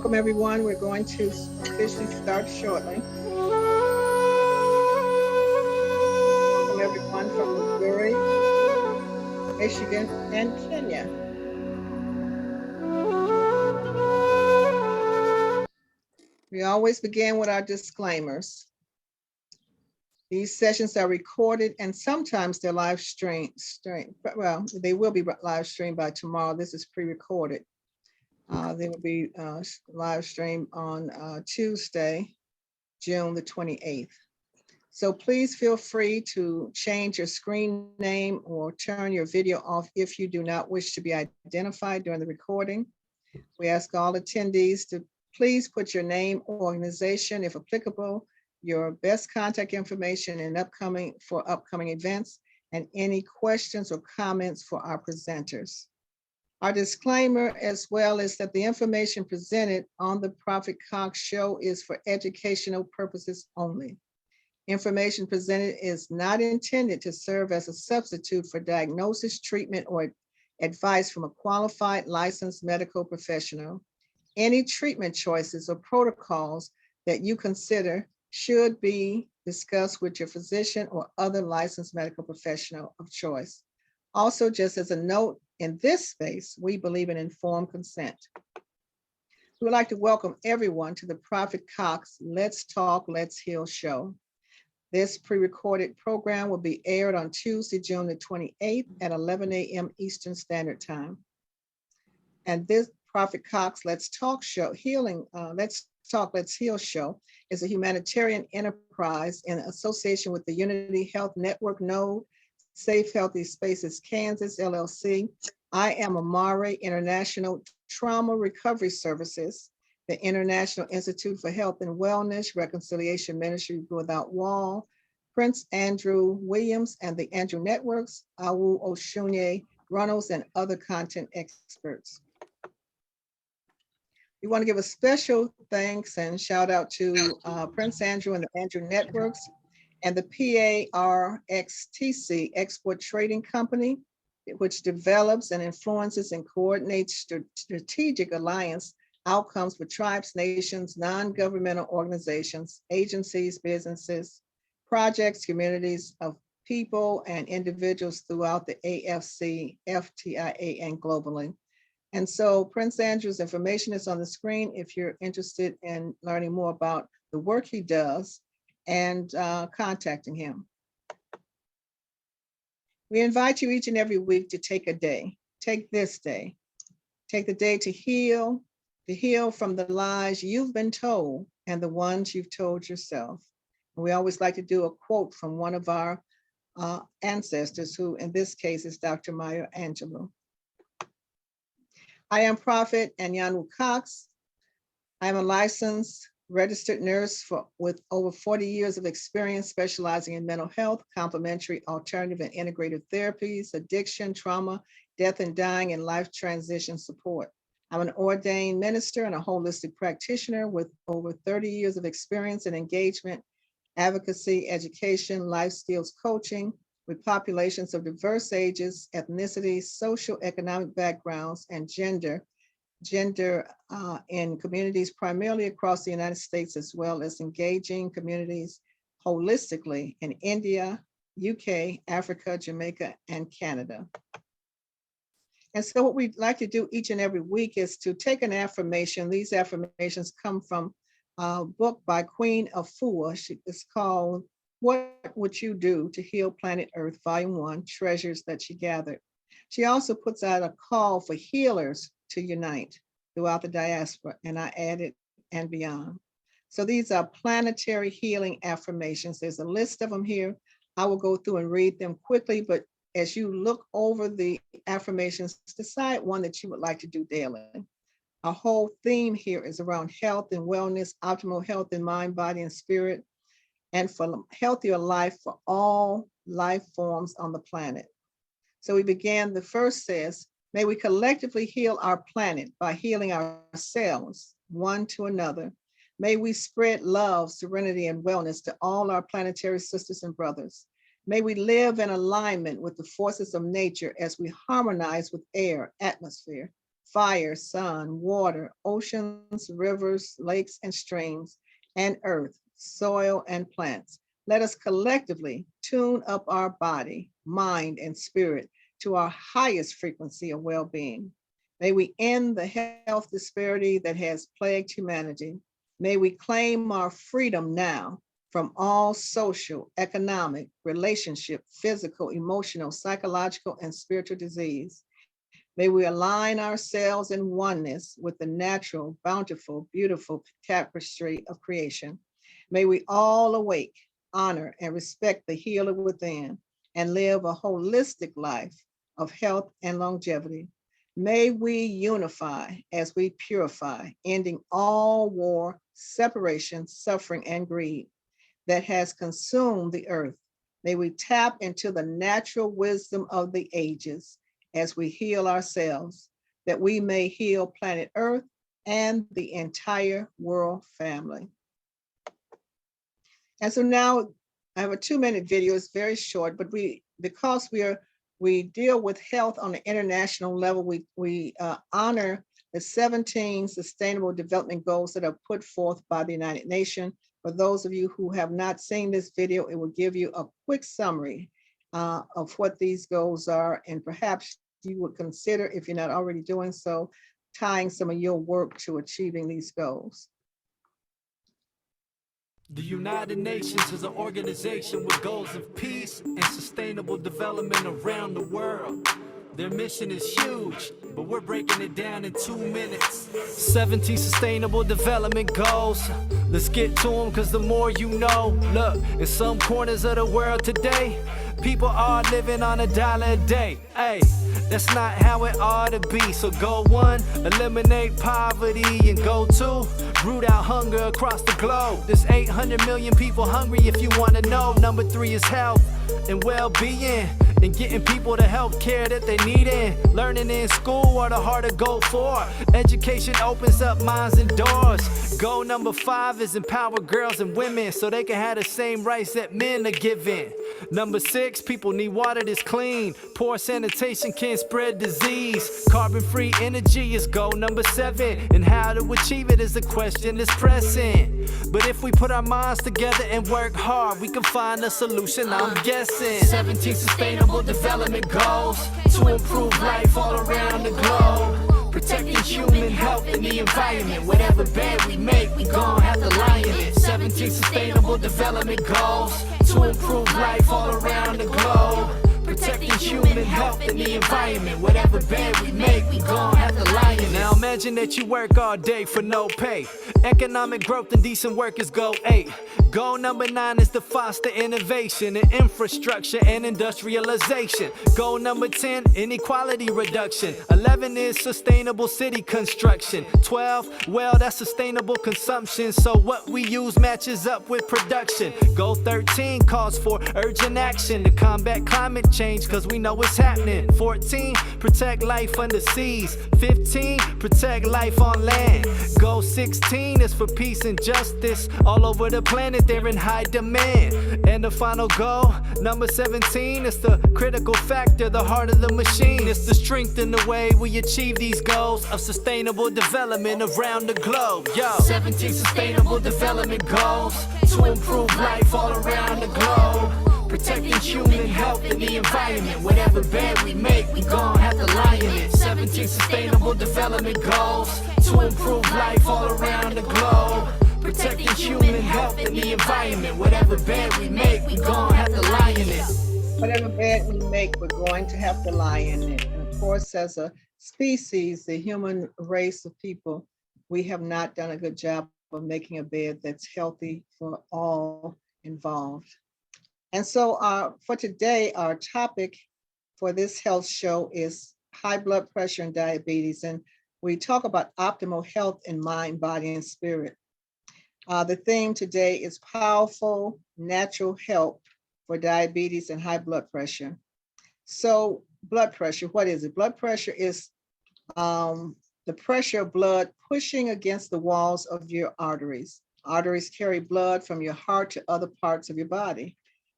Welcome, everyone. We're going to officially start shortly. Welcome, everyone from Missouri, Michigan, and Kenya. We always begin with our disclaimers. These sessions are recorded and sometimes they're live streamed. Well, they will be live streamed by tomorrow. This is pre-recorded. They will be live streamed on Tuesday, June the 28th. So please feel free to change your screen name or turn your video off if you do not wish to be identified during the recording. We ask all attendees to please put your name, organization, if applicable, your best contact information and upcoming events, and any questions or comments for our presenters. Our disclaimer as well is that the information presented on the Prophet Cox Show is for educational purposes only. Information presented is not intended to serve as a substitute for diagnosis, treatment, or advice from a qualified licensed medical professional. Any treatment choices or protocols that you consider should be discussed with your physician or other licensed medical professional of choice. Also, just as a note, in this space, we believe in informed consent. We would like to welcome everyone to the Prophet Cox Let's Talk, Let's Heal show. This pre-recorded program will be aired on Tuesday, June the 28th at 11 a.m. Eastern Standard Time. And this Prophet Cox Let's Talk show, Let's Talk, Let's Heal show is a humanitarian enterprise in association with the Unity Health Network Node, Safe Healthy Spaces Kansas, LLC. I am Amare International Trauma Recovery Services, the International Institute for Health and Wellness, Reconciliation Ministry Without Wall, Prince Andrew Williams and the Andrew Networks, Awu Oshunye Runnels, and other content experts. We want to give a special thanks and shout out to Prince Andrew and the Andrew Networks and the PARXTC Export Trading Company, which develops and influences and coordinates strategic alliance outcomes for tribes, nations, non-governmental organizations, agencies, businesses, projects, communities of people and individuals throughout the AFC, FTIA, and globally. And so Prince Andrew's information is on the screen if you're interested in learning more about the work he does and contacting him. We invite you each and every week to take a day, take this day, take the day to heal from the lies you've been told and the ones you've told yourself. And we always like to do a quote from one of our ancestors, who in this case is Dr. Maya Angelou. I am Prophet Anyanu Cox. I am a licensed registered nurse with over 40 years of experience specializing in mental health, complementary, alternative, and integrative therapies, addiction, trauma, death and dying, and life transition support. I'm an ordained minister and a holistic practitioner with over 30 years of experience in engagement, advocacy, education, life skills coaching with populations of diverse ages, ethnicities, social, economic backgrounds, and gender in communities primarily across the United States, as well as engaging communities holistically in India, UK, Africa, Jamaica, and Canada. And so what we'd like to do each and every week is to take an affirmation. These affirmations come from a book by Queen Afua. It's called What Would You Do to Heal Planet Earth, Volume 1, Treasures That She Gathered. She also puts out a call for healers to unite throughout the diaspora, and I added and beyond. So these are planetary healing affirmations. There's a list of them here. I will go through and read them quickly, but as you look over the affirmations, decide one that you would like to do daily. Our whole theme here is around health and wellness, optimal health in mind, body, and spirit, and for healthier life for all life forms on the planet. So we began, the first says, may we collectively heal our planet by healing ourselves, one to another. May we spread love, serenity, and wellness to all our planetary sisters and brothers. May we live in alignment with the forces of nature as we harmonize with air, atmosphere, fire, sun, water, oceans, rivers, lakes, and streams, and earth, soil, and plants. Let us collectively tune up our body, mind, and spirit to our highest frequency of well-being. May we end the health disparity that has plagued humanity. May we claim our freedom now from all social, economic, relationship, physical, emotional, psychological, and spiritual disease. May we align ourselves in oneness with the natural, bountiful, beautiful tapestry of creation. May we all awake, honor, and respect the healer within, and live a holistic life of health and longevity. May we unify as we purify, ending all war, separation, suffering, and greed that has consumed the earth. May we tap into the natural wisdom of the ages as we heal ourselves, that we may heal planet Earth and the entire world family. And so now I have a 2-minute video. It's very short, but because we deal with health on an international level, we honor the 17 Sustainable Development Goals that are put forth by the United Nations. For those of you who have not seen this video, it will give you a quick summary of what these goals are, and perhaps you would consider, if you're not already doing so, tying some of your work to achieving these goals. The United Nations is an organization with goals of peace and sustainable development around the world. Their mission is huge, but we're breaking it down in 2 minutes. 17 sustainable development goals. Let's get to them, cause the more you know. Look, in some corners of the world today, people are living on $1 a day. Hey, that's not how it ought to be. So goal 1, eliminate poverty, and goal 2, root out hunger across the globe. There's 800 million people hungry, if you want to know. Number 3 is health and well-being, and getting people the health care that they need in. Learning in school are the hard to go for. Education opens up minds and doors. Goal number 5 is empower girls and women so they can have the same rights that men are given. Number 6, people need water that's clean. Poor sanitation can spread disease. Carbon-free energy is goal number 7, and how to achieve it is a question that's pressing. But if we put our minds together and work hard, we can find a solution, I'm guessing. 17 sustainable development goals to improve life all around the globe. Protecting human health and the environment. Whatever bed we make, we gon' have to lie in it. 17 sustainable development goals to improve life all around the globe. Protecting human health and the environment. Whatever bed we make, we gon' have to lie in it. Now imagine that you work all day for no pay. Economic growth and decent work is goal 8. Goal number 9 is to foster innovation in infrastructure and industrialization. Goal number 10, inequality reduction. 11 is sustainable city construction. 12, well, that's sustainable consumption, so what we use matches up with production. Goal 13 calls for urgent action to combat climate change, cause we know it's happening. 14, protect life under seas. 15, protect life on land. Goal 16 is for peace and justice all over the planet. They're in high demand. And the final goal, number 17, is the critical factor, the heart of the machine. It's to strengthen the way we achieve these goals of sustainable development around the globe. Yo, 17 sustainable development goals to improve life all around the globe. Protecting human health and the environment. Whatever bed we make, we gon' have to lie in it. 17 sustainable development goals to improve life all around the globe. Protecting human health and the environment. Whatever bed we make, we gon' have to lie in it. Whatever bed we make, we're going to have to lie in it. And of course, as a species, the human race of people, we have not done a good job of making a bed that's healthy for all involved. And so for today, our topic for this health show is high blood pressure and diabetes. And we talk about optimal health in mind, body, and spirit. The theme today is powerful natural help for diabetes and high blood pressure. So blood pressure, what is it? Blood pressure is the pressure of blood pushing against the walls of your arteries. Arteries carry blood from your heart to other parts of your body.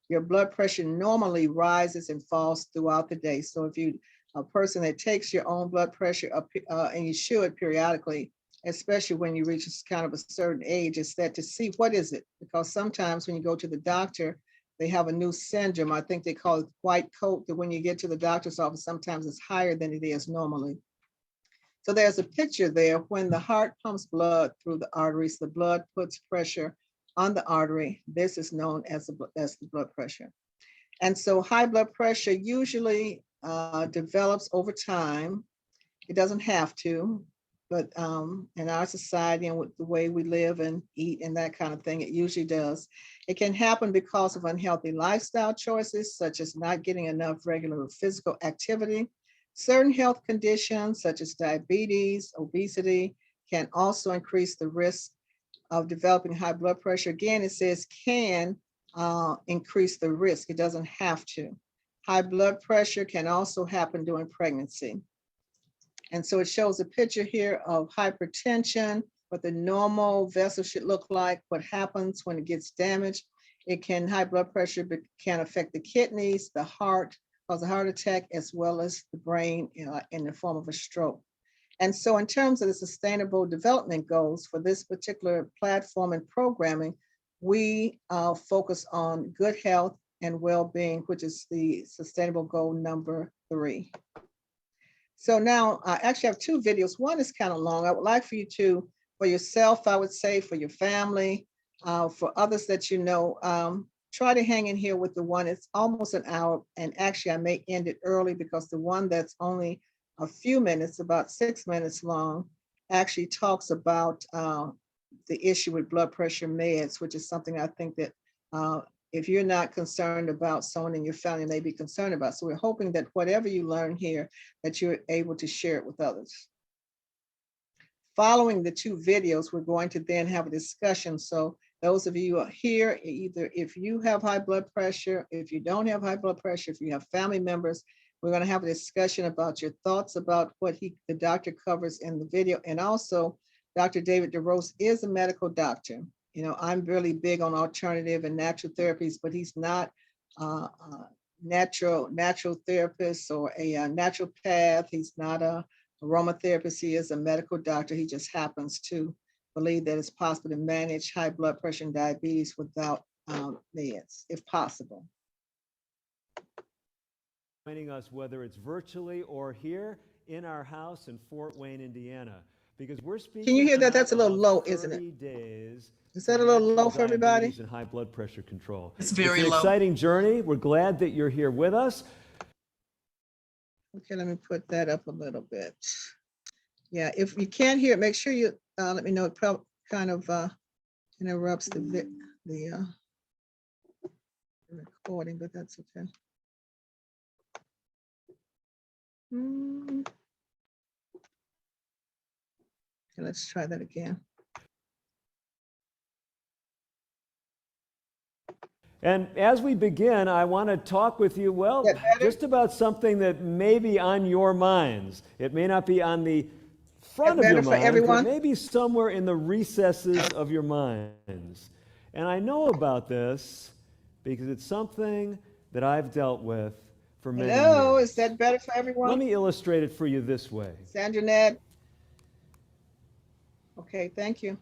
Your blood pressure normally rises and falls throughout the day. So if you a person that takes your own blood pressure up, and you should periodically, especially when you reach kind of a certain age, is that to see what is it? Because sometimes when you go to the doctor, they have a new syndrome. I think they call it white coat, that when you get to the doctor's office, sometimes it's higher than it is normally. So there's a picture there. When the heart pumps blood through the arteries, the blood puts pressure on the artery. This is known as the blood pressure. And so high blood pressure usually develops over time. It doesn't have to, but in our society and with the way we live and eat and that kind of thing, it usually does. It can happen because of unhealthy lifestyle choices, such as not getting enough regular physical activity. Certain health conditions, such as diabetes, obesity, can also increase the risk of developing high blood pressure. Again, it says can increase the risk. It doesn't have to. High blood pressure can also happen during pregnancy. And so it shows a picture here of hypertension, what the normal vessel should look like, what happens when it gets damaged. High blood pressure can affect the kidneys, the heart, cause a heart attack, as well as the brain in the form of a stroke. And so in terms of the Sustainable Development Goals for this particular platform and programming, we focus on good health and well-being, which is the sustainable goal number 3. So now I actually have 2 videos. One is kind of long. I would like for you to, for yourself, I would say, for your family, for others that you know, try to hang in here with the one. It's almost an hour, and actually I may end it early because the one that's only a few minutes, about 6 minutes long, actually talks about the issue with blood pressure meds, which is something I think that if you're not concerned about, someone in your family may be concerned about. So we're hoping that whatever you learn here, that you're able to share it with others. Following the 2 videos, we're going to then have a discussion. So those of you who are here, either if you have high blood pressure, if you don't have high blood pressure, if you have family members, we're going to have a discussion about your thoughts about what the doctor covers in the video. And also, Dr. David DeRose is a medical doctor. You know, I'm really big on alternative and natural therapies, but he's not a natural therapist or a naturopath. He's not a aromatherapist. He is a medical doctor. He just happens to believe that it's possible to manage high blood pressure and diabetes without meds, if possible. Joining us, whether it's virtually or here in our house in Fort Wayne, Indiana, because we're speaking. Can you hear that? That's a little low, isn't it? 30 days. Is that a little low for everybody? And high blood pressure control. It's very an low. Exciting journey. We're glad that you're here with us. Okay, let me put that up a little bit. Yeah, if you can't hear it, make sure you let me know. It probably kind of interrupts the recording, but that's okay. Okay, let's try that again. And as we begin, I want to talk with you, well, just about something that may be on your minds. It may not be on the front of your mind, but maybe somewhere in the recesses of your minds. And I know about this because it's something that I've dealt with for many years. Hello, is that better for everyone? Let me illustrate it for you this way. Sandra Ned. Okay, thank you.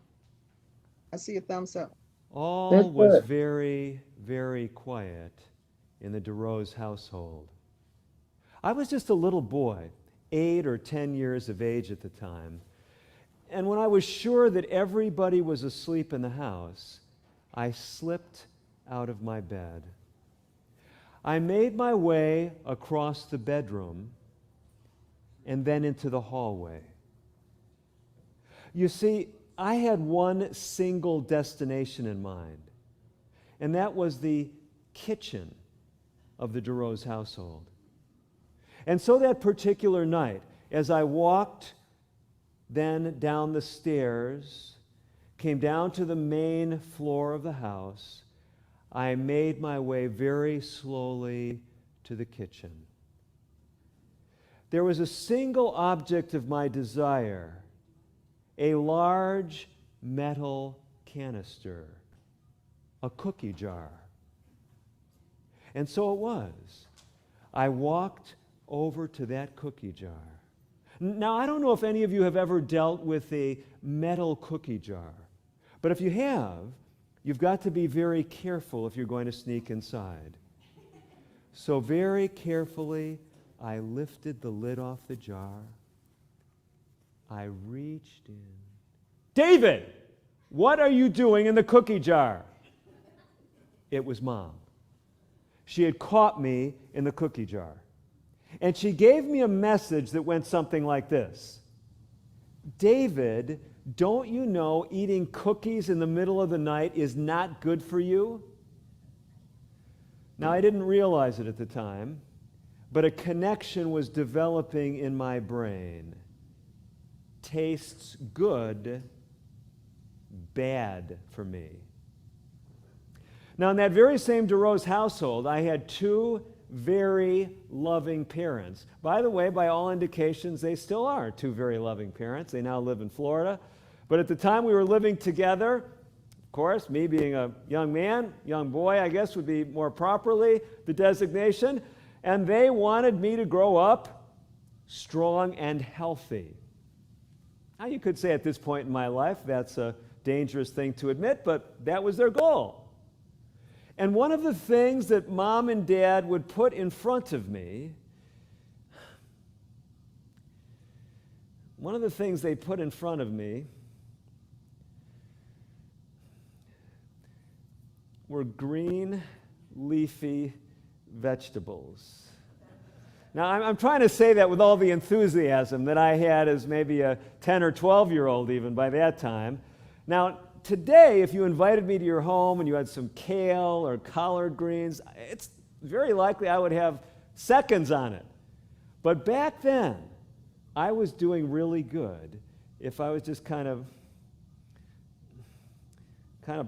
I see your thumbs up. All was very, very quiet in the DeRose household. I was just a little boy, 8 or 10 years of age at the time. And when I was sure that everybody was asleep in the house, I slipped out of my bed. I made my way across the bedroom and then into the hallway. You see, I had one single destination in mind, and that was the kitchen of the DeRose household. And so that particular night, as I walked then down the stairs, came down to the main floor of the house, I made my way very slowly to the kitchen. There was a single object of my desire, a large metal canister, a cookie jar. And so it was. I walked over to that cookie jar. Now, I don't know if any of you have ever dealt with a metal cookie jar, but if you have, you've got to be very careful if you're going to sneak inside. So very carefully, I lifted the lid off the jar. I reached in. David, what are you doing in the cookie jar? It was Mom. She had caught me in the cookie jar. And she gave me a message that went something like this. David, don't you know eating cookies in the middle of the night is not good for you? Now, I didn't realize it at the time, but a connection was developing in my brain. Tastes good, bad for me. Now, in that very same DeRose household, I had two very loving parents. By the way, by all indications, they still are two very loving parents. They now live in Florida. But at the time we were living together, of course, me being a young man, young boy, I guess would be more properly the designation, and they wanted me to grow up strong and healthy. Now, you could say at this point in my life that's a dangerous thing to admit, but that was their goal. And one of the things that Mom and Dad would put in front of me, were green, leafy vegetables. Now, I'm trying to say that with all the enthusiasm that I had as maybe a 10 or 12-year-old even by that time. Now, today, if you invited me to your home and you had some kale or collard greens, it's very likely I would have seconds on it. But back then, I was doing really good if I was just kind of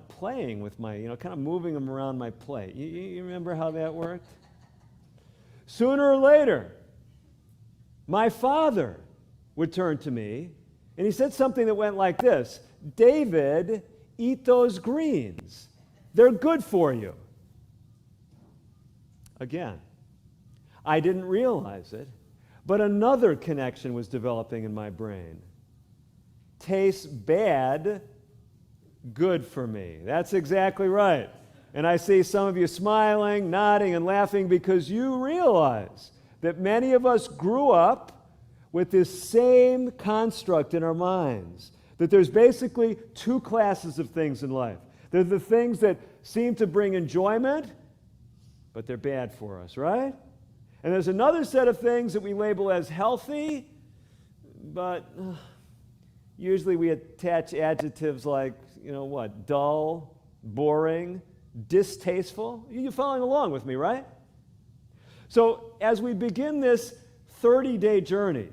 playing with my, kind of moving them around my plate. You remember how that worked? Sooner or later, my father would turn to me, and he said something that went like this: David, eat those greens. They're good for you. Again, I didn't realize it, but another connection was developing in my brain. Tastes bad, good for me. That's exactly right. And I see some of you smiling, nodding, and laughing because you realize that many of us grew up with this same construct in our minds, that there's basically two classes of things in life. There's the things that seem to bring enjoyment, but they're bad for us, right? And there's another set of things that we label as healthy, but usually we attach adjectives like, dull, boring, distasteful. You're following along with me, right? So as we begin this 30-day journey,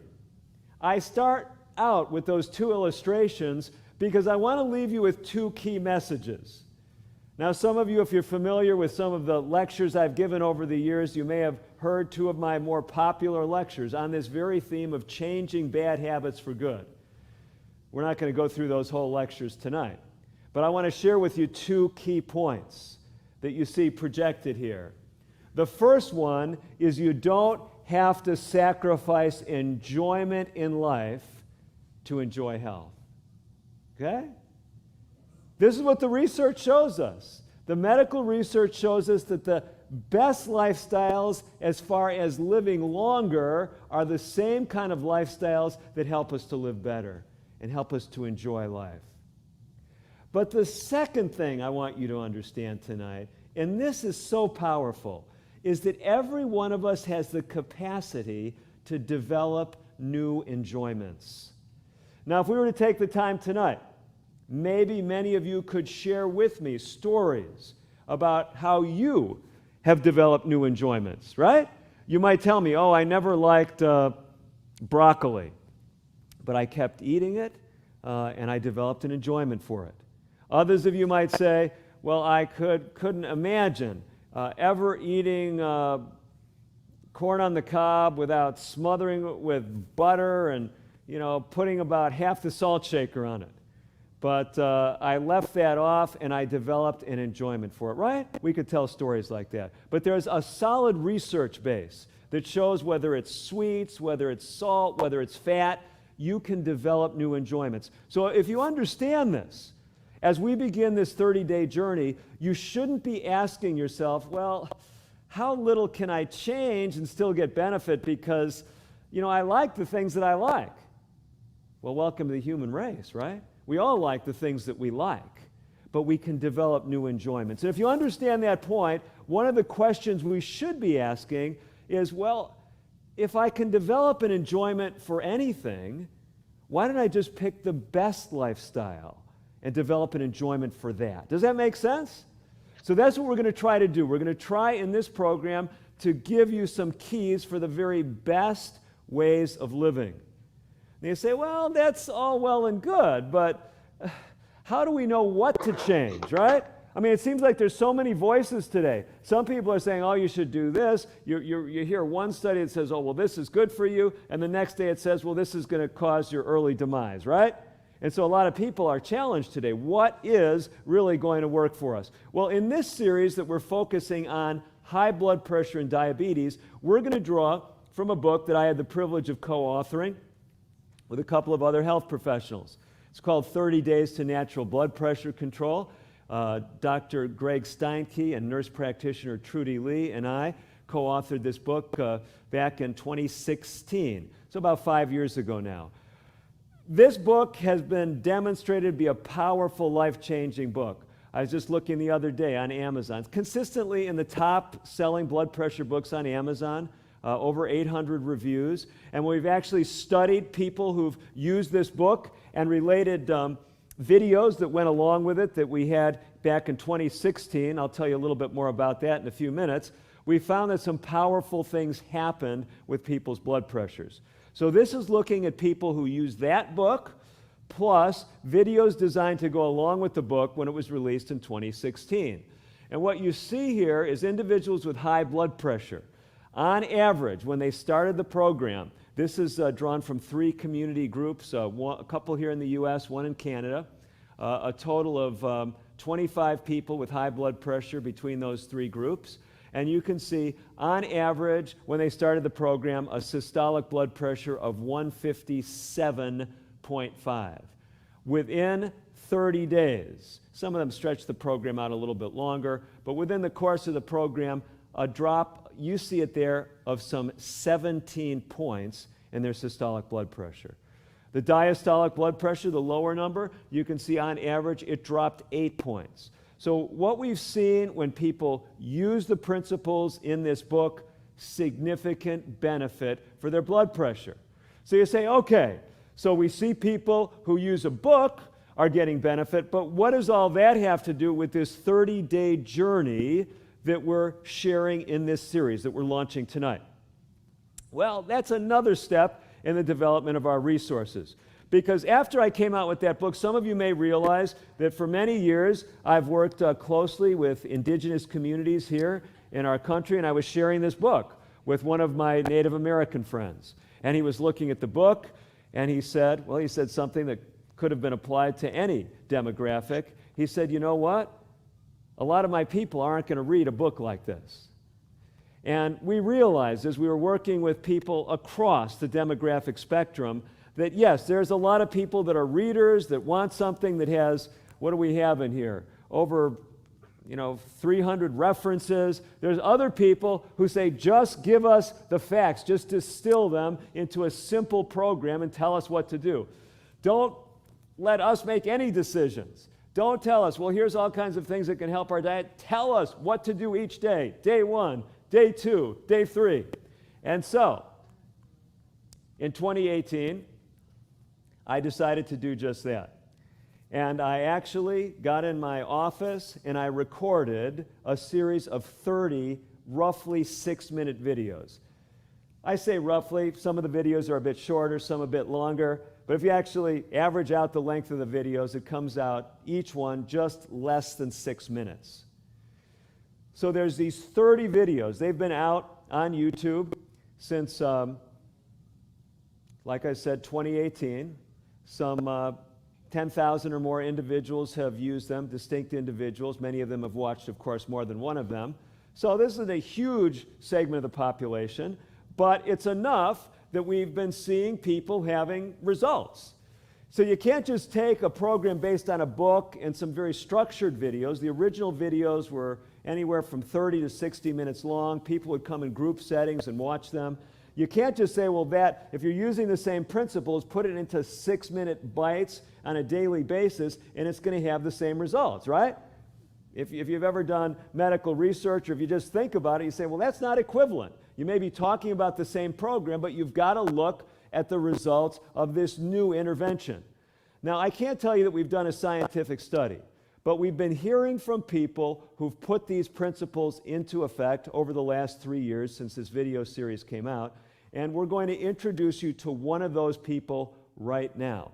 I start out with those two illustrations because I want to leave you with two key messages. Now, some of you, if you're familiar with some of the lectures I've given over the years, you may have heard two of my more popular lectures on this very theme of changing bad habits for good. We're not going to go through those whole lectures tonight, but I want to share with you two key points that you see projected here. The first one is you don't have to sacrifice enjoyment in life to enjoy health. Okay? This is what the research shows us. The medical research shows us that the best lifestyles as far as living longer are the same kind of lifestyles that help us to live better and help us to enjoy life. But the second thing I want you to understand tonight, and this is so powerful, is that every one of us has the capacity to develop new enjoyments. Now, if we were to take the time tonight, maybe many of you could share with me stories about how you have developed new enjoyments, right? You might tell me, I never liked broccoli, but I kept eating it and I developed an enjoyment for it. Others of you might say, well, I couldn't imagine ever eating corn on the cob without smothering it with butter and, putting about half the salt shaker on it. But I left that off and I developed an enjoyment for it, right? We could tell stories like that. But there's a solid research base that shows whether it's sweets, whether it's salt, whether it's fat, you can develop new enjoyments. So if you understand this, as we begin this 30-day journey, you shouldn't be asking yourself, well, how little can I change and still get benefit because, I like the things that I like. Well, welcome to the human race, right? We all like the things that we like, but we can develop new enjoyments. And if you understand that point, one of the questions we should be asking is, well, if I can develop an enjoyment for anything, why don't I just pick the best lifestyle and develop an enjoyment for that? Does that make sense? So that's what we're going to try to do. We're going to try in this program to give you some keys for the very best ways of living. And you say, well, that's all well and good, but how do we know what to change, right? I mean, it seems like there's so many voices today. Some people are saying, oh, you should do this. You hear one study that says, oh, well, this is good for you, and the next day it says, well, this is going to cause your early demise, right? And so a lot of people are challenged today. What is really going to work for us? Well, in this series that we're focusing on high blood pressure and diabetes, we're going to draw from a book that I had the privilege of co-authoring with a couple of other health professionals. It's called 30 Days to Natural Blood Pressure Control. Dr. Greg Steinke and nurse practitioner Trudy Lee and I co-authored this book back in 2016, so about 5 years ago now. This book has been demonstrated to be a powerful, life-changing book. I was just looking the other day on Amazon. It's consistently in the top-selling blood pressure books on Amazon, over 800 reviews. And we've actually studied people who've used this book and related videos that went along with it that we had back in 2016. I'll tell you a little bit more about that in a few minutes. We found that some powerful things happened with people's blood pressures. So this is looking at people who use that book, plus videos designed to go along with the book when it was released in 2016. And what you see here is individuals with high blood pressure. On average, when they started the program, this is drawn from 3 community groups, a couple here in the U.S., one in Canada, a total of 25 people with high blood pressure between those 3 groups. And you can see, on average, when they started the program, a systolic blood pressure of 157.5. Within 30 days, some of them stretched the program out a little bit longer, but within the course of the program, a drop, you see it there, of some 17 points in their systolic blood pressure. The diastolic blood pressure, the lower number, you can see on average it dropped 8 points. So what we've seen when people use the principles in this book, significant benefit for their blood pressure. So you say, okay, so we see people who use a book are getting benefit, but what does all that have to do with this 30-day journey that we're sharing in this series that we're launching tonight? Well, that's another step in the development of our resources. Because after I came out with that book, some of you may realize that for many years I've worked closely with indigenous communities here in our country, and I was sharing this book with one of my Native American friends. And he was looking at the book, and he said something that could have been applied to any demographic. He said, you know what? A lot of my people aren't going to read a book like this. And we realized as we were working with people across the demographic spectrum that yes, there's a lot of people that are readers that want something that has, what do we have in here? Over 300 references. There's other people who say, just give us the facts, just distill them into a simple program and tell us what to do. Don't let us make any decisions. Don't tell us, well, here's all kinds of things that can help our diet. Tell us what to do each day, day 1, day 2, day 3. And so, in 2018, I decided to do just that. And I actually got in my office and I recorded a series of 30 roughly 6-minute videos. I say roughly, some of the videos are a bit shorter, some a bit longer, but if you actually average out the length of the videos, it comes out, each one, just less than 6 minutes. So there's these 30 videos. They've been out on YouTube since, like I said, 2018. Some 10,000 or more individuals have used them, distinct individuals. Many of them have watched, of course, more than one of them. So this is a huge segment of the population, but it's enough that we've been seeing people having results. So you can't just take a program based on a book and some very structured videos. The original videos were anywhere from 30 to 60 minutes long. People would come in group settings and watch them. You can't just say, well, that if you're using the same principles, put it into 6-minute bites on a daily basis, and it's going to have the same results, right? If you've ever done medical research, or if you just think about it, you say, well, that's not equivalent. You may be talking about the same program, but you've got to look at the results of this new intervention. Now, I can't tell you that we've done a scientific study, but we've been hearing from people who've put these principles into effect over the last 3 years since this video series came out, and we're going to introduce you to one of those people right now.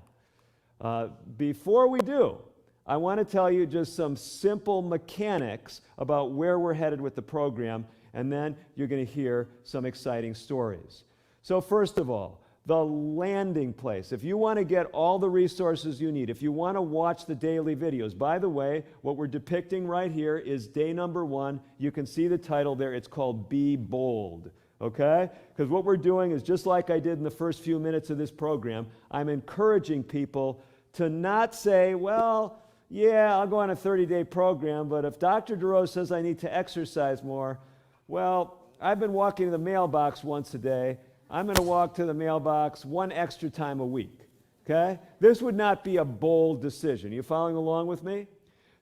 Before we do, I want to tell you just some simple mechanics about where we're headed with the program, and then you're going to hear some exciting stories. So first of all, the landing place. If you want to get all the resources you need, if you want to watch the daily videos, by the way, what we're depicting right here is day number 1. You can see the title there. It's called Be Bold, okay? Because what we're doing is just like I did in the first few minutes of this program, I'm encouraging people to not say, well, yeah, I'll go on a 30-day program, but if Dr. DeRose says I need to exercise more, well, I've been walking to the mailbox once a day. I'm going to walk to the mailbox 1 extra time a week, okay? This would not be a bold decision. Are you following along with me?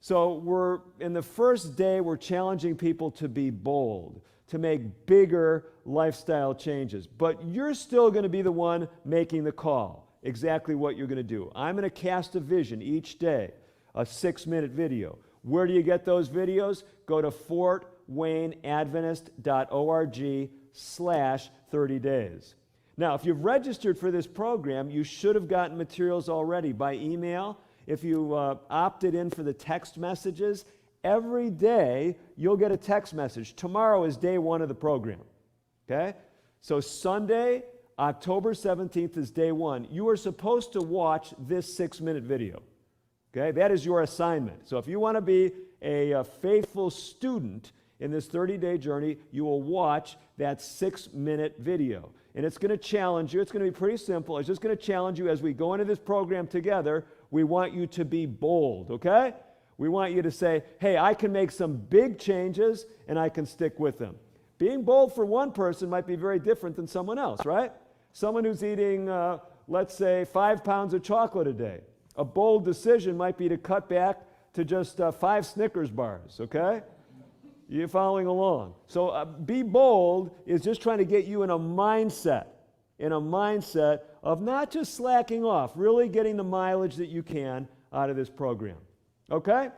So we're, in the first day, we're challenging people to be bold, to make bigger lifestyle changes. But you're still going to be the one making the call, exactly what you're going to do. I'm going to cast a vision each day, a 6-minute video. Where do you get those videos? Go to fortwayneadventist.org/30 days. Now, if you've registered for this program, you should have gotten materials already by email. If you opted in for the text messages, every day you'll get a text message. Tomorrow is day 1 of the program, okay? So Sunday, October 17th is day 1. You are supposed to watch this 6-minute video, okay? That is your assignment. So if you want to be a faithful student in this 30-day journey, you will watch that 6-minute video. And it's going to challenge you. It's going to be pretty simple. It's just going to challenge you as we go into this program together. We want you to be bold, okay? We want you to say, hey, I can make some big changes and I can stick with them. Being bold for one person might be very different than someone else, right? Someone who's eating, let's say, 5 pounds of chocolate a day. A bold decision might be to cut back to just 5 Snickers bars, okay? You're following along. So be bold is just trying to get you in a mindset of not just slacking off, really getting the mileage that you can out of this program. Okay?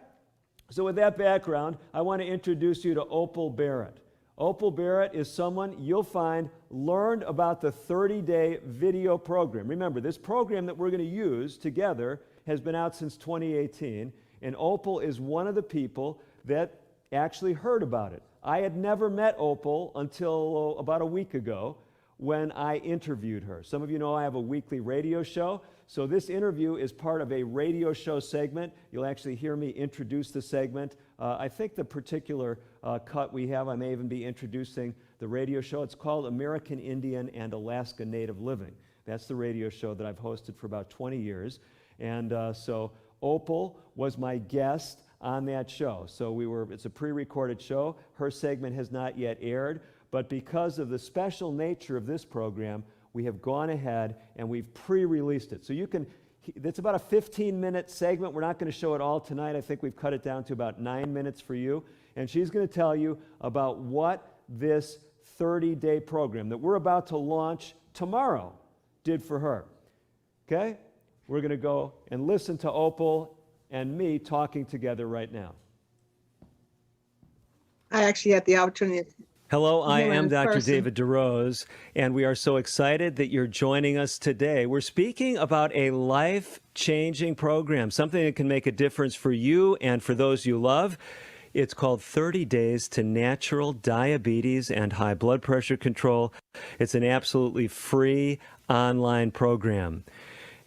So with that background, I want to introduce you to Opal Barrett. Opal Barrett is someone you'll find learned about the 30-day video program. Remember, this program that we're going to use together has been out since 2018, and Opal is one of the people that actually heard about it. I had never met Opal until about a week ago when I interviewed her. Some of you know I have a weekly radio show, so this interview is part of a radio show segment. You'll actually hear me introduce the segment. I think the particular cut we have, I may even be introducing the radio show. It's called American Indian and Alaska Native Living. That's the radio show that I've hosted for about 20 years. And so Opal was my guest on that show. So it's a pre-recorded show. Her segment has not yet aired, but because of the special nature of this program, we have gone ahead and we've pre-released it. So it's about a 15-minute segment. We're not going to show it all tonight. I think we've cut it down to about 9 minutes for you. And she's going to tell you about what this 30-day program that we're about to launch tomorrow did for her. Okay? We're going to go and listen to Opal and me talking together right now. I actually had the opportunity. Hello, I am Dr. person. David DeRose, and we are so excited that you're joining us today. We're speaking about a life-changing program, something that can make a difference for you and for those you love. It's called 30 Days to Natural Diabetes and High Blood Pressure Control. It's an absolutely free online program.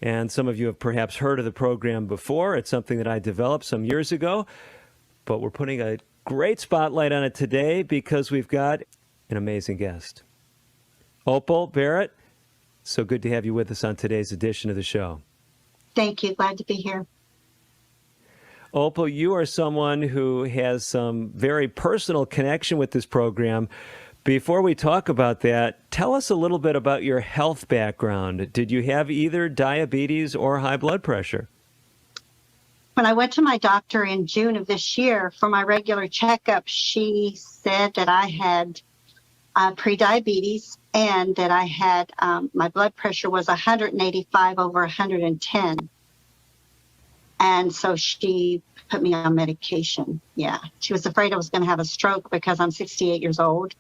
And some of you have perhaps heard of the program before. It's something that I developed some years ago, but we're putting a great spotlight on it today because we've got an amazing guest. Opal Barrett, so good to have you with us on today's edition of the show. Thank you. Glad to be here. Opal, you are someone who has some very personal connection with this program. Before we talk about that, tell us a little bit about your health background. Did you have either diabetes or high blood pressure? When I went to my doctor in June of this year for my regular checkup, she said that I had prediabetes and that I had my blood pressure was 185 over 110. And so she put me on medication. Yeah, she was afraid I was going to have a stroke because I'm 68 years old.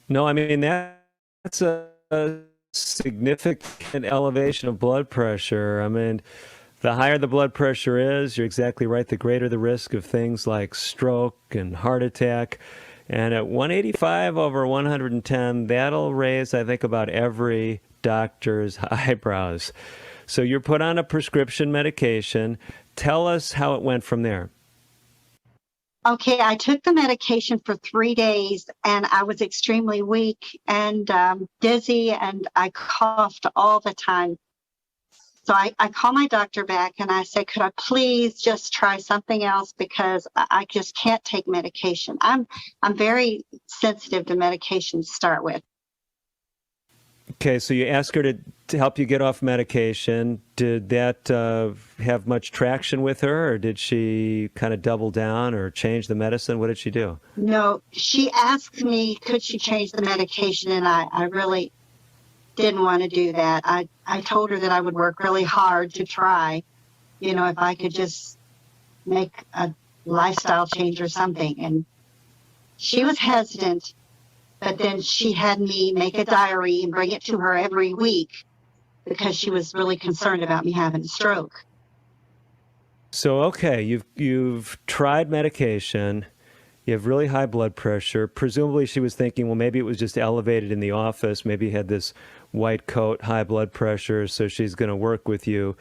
No, I mean, that's a significant elevation of blood pressure. I mean, the higher the blood pressure is, you're exactly right, the greater the risk of things like stroke and heart attack. And at 185 over 110, that'll raise, I think, about every doctor's eyebrows. So you're put on a prescription medication. Tell us how it went from there. Okay, I took the medication for 3 days and I was extremely weak and dizzy and I coughed all the time. So I called my doctor back and I said, could I please just try something else because I just can't take medication. I'm very sensitive to medication to start with. Okay, so you asked her to help you get off medication. Did that have much traction with her, or did she kind of double down or change the medicine? What did she do? No, she asked me, could she change the medication? And I really didn't want to do that. I told her that I would work really hard to try, if I could just make a lifestyle change or something. And she was hesitant. But then she had me make a diary and bring it to her every week because she was really concerned about me having a stroke. So, okay, you've tried medication. You have really high blood pressure. Presumably she was thinking, well, maybe it was just elevated in the office. Maybe you had this white coat, high blood pressure, so she's going to work with you,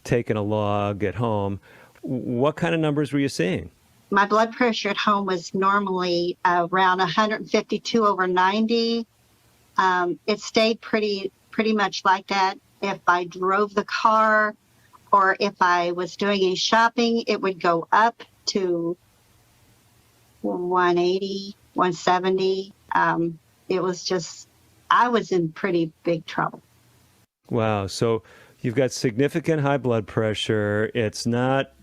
taking a log at home. What kind of numbers were you seeing? My blood pressure at home was normally around 152 over 90. It stayed pretty much like that. If I drove the car or if I was doing any shopping, it would go up to 180, 170. It was just, I was in pretty big trouble. Wow. So you've got significant high blood pressure. It's not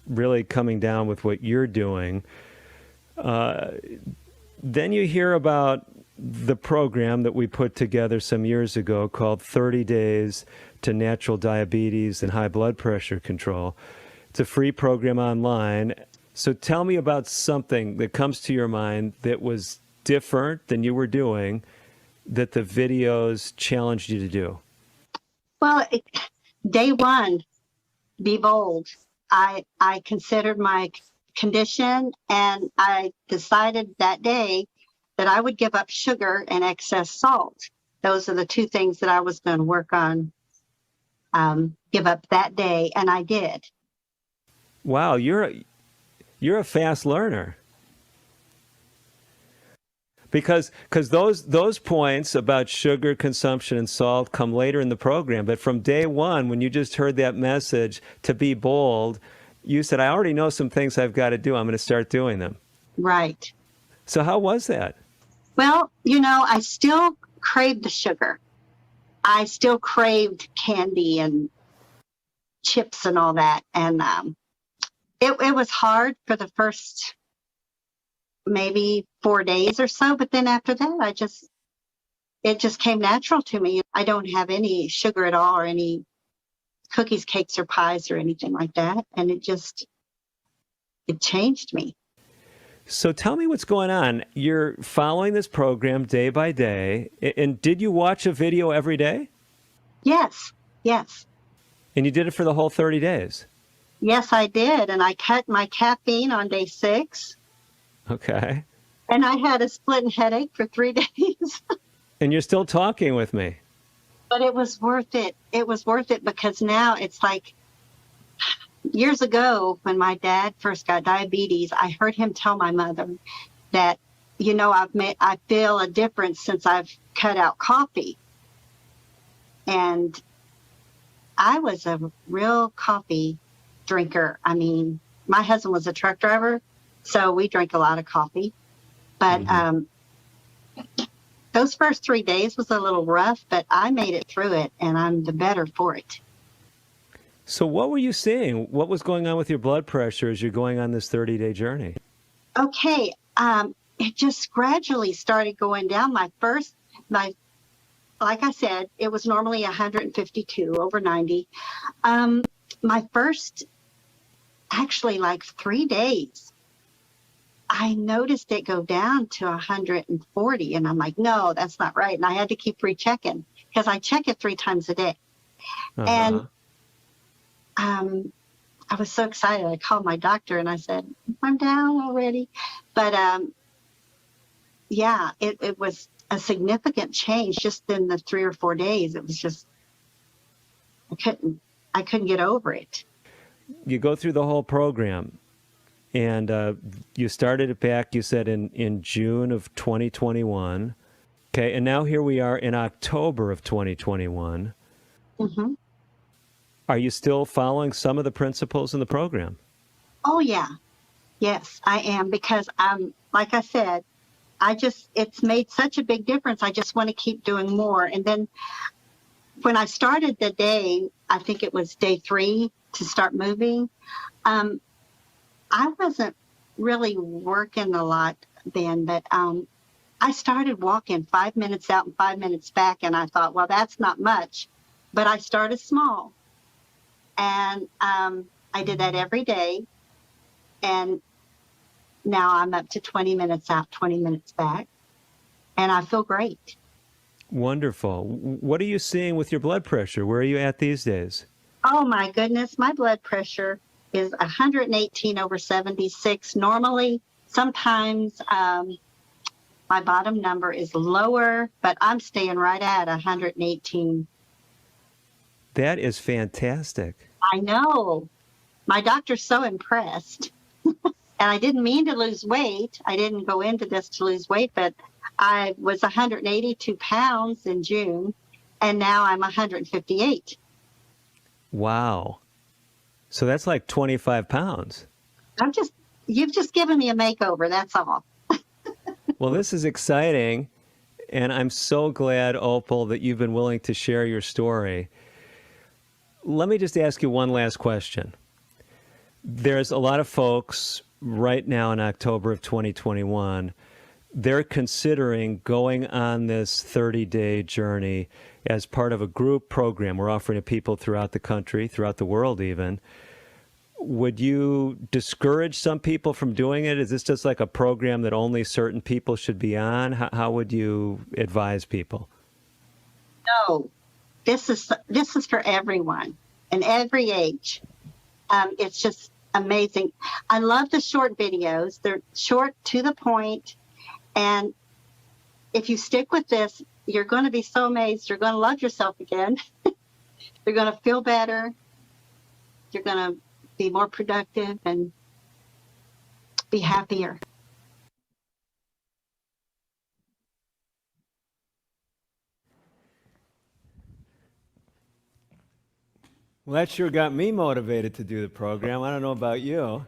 really coming down with what you're doing. Then you hear about the program that we put together some years ago called 30 Days to Natural Diabetes and High Blood Pressure Control. It's a free program online. So tell me about something that comes to your mind that was different than you were doing that the videos challenged you to do. Well, day one, be bold. I considered my condition and I decided that day that I would give up sugar and excess salt. Those are the two things that I was going to work on, give up that day, and I did. Wow, you're a fast learner. Because those points about sugar consumption and salt come later in the program. But from day one, when you just heard that message to be bold, you said, I already know some things I've got to do. I'm going to start doing them. Right. So how was that? Well, I still craved the sugar. I still craved candy and chips and all that. And it was hard for the first maybe 4 days or so, but then after that, it just came natural to me. I don't have any sugar at all or any cookies, cakes, or pies or anything like that. And it changed me. So tell me what's going on. You're following this program day by day. And did you watch a video every day? Yes. And you did it for the whole 30 days? Yes, I did. And I cut my caffeine on day 6. Okay. And I had a splitting headache for 3 days. And you're still talking with me. But it was worth it. It was worth it because now it's like years ago when my dad first got diabetes, I heard him tell my mother that, you know, I feel a difference since I've cut out coffee. And I was a real coffee drinker. I mean, my husband was a truck driver, so we drank a lot of coffee. But those first 3 days was a little rough, but I made it through it, and I'm the better for it. So what were you seeing? What was going on with your blood pressure as you're going on this 30-day journey? Okay, it just gradually started going down. Like I said, it was normally 152 over 90. My first, actually like 3 days, I noticed it go down to 140, and I'm like, no, that's not right. And I had to keep rechecking because I check it 3 times a day. And I was so excited. I called my doctor and I said, I'm down already. But yeah, it was a significant change just in the 3 or 4 days. It was just, I couldn't get over it. You go through the whole program, and you started it back, you said, in June of 2021. Okay, and now here we are in October of 2021. Mm-hmm. Are you still following some of the principles in the program? Oh, yeah. Yes, I am, because like I said, it's made such a big difference. I just want to keep doing more. And then when I started the day, I think it was day 3 to start moving. I wasn't really working a lot then, but I started walking 5 minutes out and 5 minutes back. And I thought, well, that's not much, but I started small. And I did that every day. And now I'm up to 20 minutes out, 20 minutes back. And I feel great. Wonderful. What are you seeing with your blood pressure? Where are you at these days? Oh, my goodness. My blood pressure is 118 over 76. Normally, sometimes my bottom number is lower, but I'm staying right at 118. That is fantastic. I know. My doctor's so impressed. And I didn't mean to lose weight. I didn't go into this to lose weight, but I was 182 pounds in June, and now I'm 158. Wow. So that's like 25 pounds. You've just given me a makeover, that's all. Well, this is exciting, and I'm so glad, Opal, that you've been willing to share your story. Let me just ask you one last question. There's a lot of folks right now in October of 2021, they're considering going on this 30-day journey as part of a group program we're offering to people throughout the country, throughout the world even. Would you discourage some people from doing it? Is this just like a program that only certain people should be on? How would you advise people? No, this is for everyone and every age. It's just amazing. I love the short videos. They're short, to the point. And if you stick with this, you're going to be so amazed. You're going to love yourself again. You're going to feel better. You're going to be more productive and be happier. Well, that sure got me motivated to do the program. I don't know about you.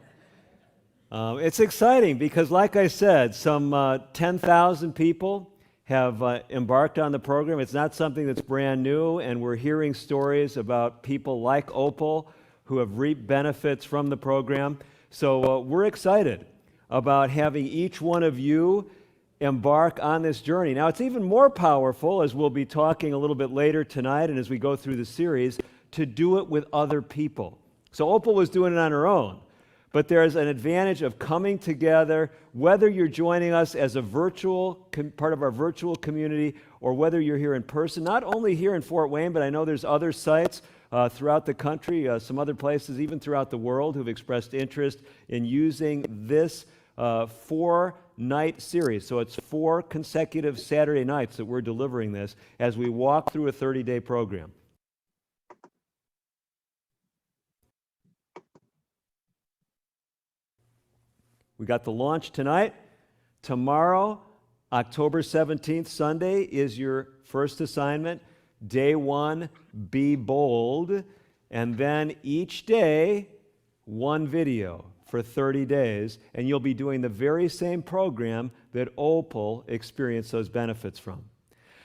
It's exciting because, like I said, some 10,000 people have embarked on the program. It's not something that's brand new, and we're hearing stories about people like Opal who have reaped benefits from the program. So we're excited about having each one of you embark on this journey. Now, it's even more powerful, as we'll be talking a little bit later tonight and as we go through the series, to do it with other people. So Opal was doing it on her own, but there's an advantage of coming together, whether you're joining us as a virtual part of our virtual community or whether you're here in person, not only here in Fort Wayne, but I know there's other sites throughout the country, some other places, even throughout the world, who've expressed interest in using this 4 4-night series. So it's 4 consecutive Saturday nights that we're delivering this as we walk through a 30-day program. We got the launch tonight. Tomorrow, October 17th, Sunday, is your first assignment. Day 1, be bold. And then each day, 1 video for 30 days. And you'll be doing the very same program that Opal experienced those benefits from.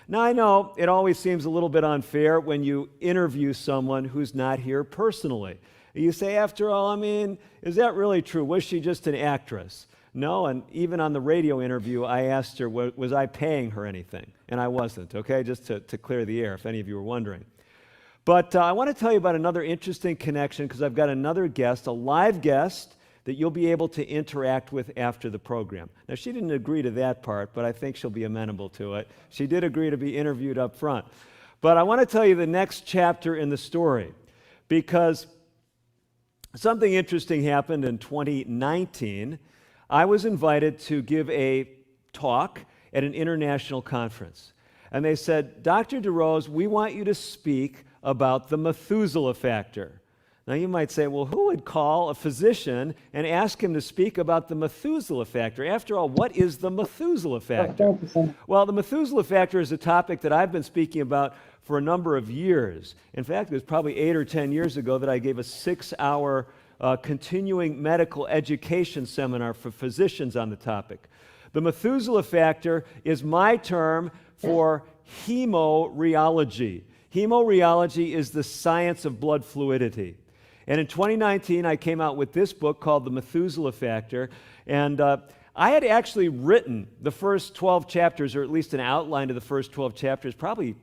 Now, I know it always seems a little bit unfair when you interview someone who's not here personally. You say, after all, I mean, is that really true? Was she just an actress? No, and even on the radio interview, I asked her, was I paying her anything? And I wasn't, okay, just to clear the air, if any of you were wondering. But I want to tell you about another interesting connection because I've got another guest, a live guest, that you'll be able to interact with after the program. Now, she didn't agree to that part, but I think she'll be amenable to it. She did agree to be interviewed up front. But I want to tell you the next chapter in the story because something interesting happened in 2019. I was invited to give a talk at an international conference. And they said, Dr. DeRose, we want you to speak about the Methuselah factor. Now you might say, well, who would call a physician and ask him to speak about the Methuselah factor? After all, what is the Methuselah factor? Well, the Methuselah factor is a topic that I've been speaking about for a number of years. In fact, it was probably 8 or 10 years ago that I gave a 6-hour continuing medical education seminar for physicians on the topic. The Methuselah factor is my term for hemorrheology. Hemorrheology is the science of blood fluidity. And in 2019, I came out with this book called The Methuselah Factor, and I had actually written the first 12 chapters, or at least an outline of the first 12 chapters, probably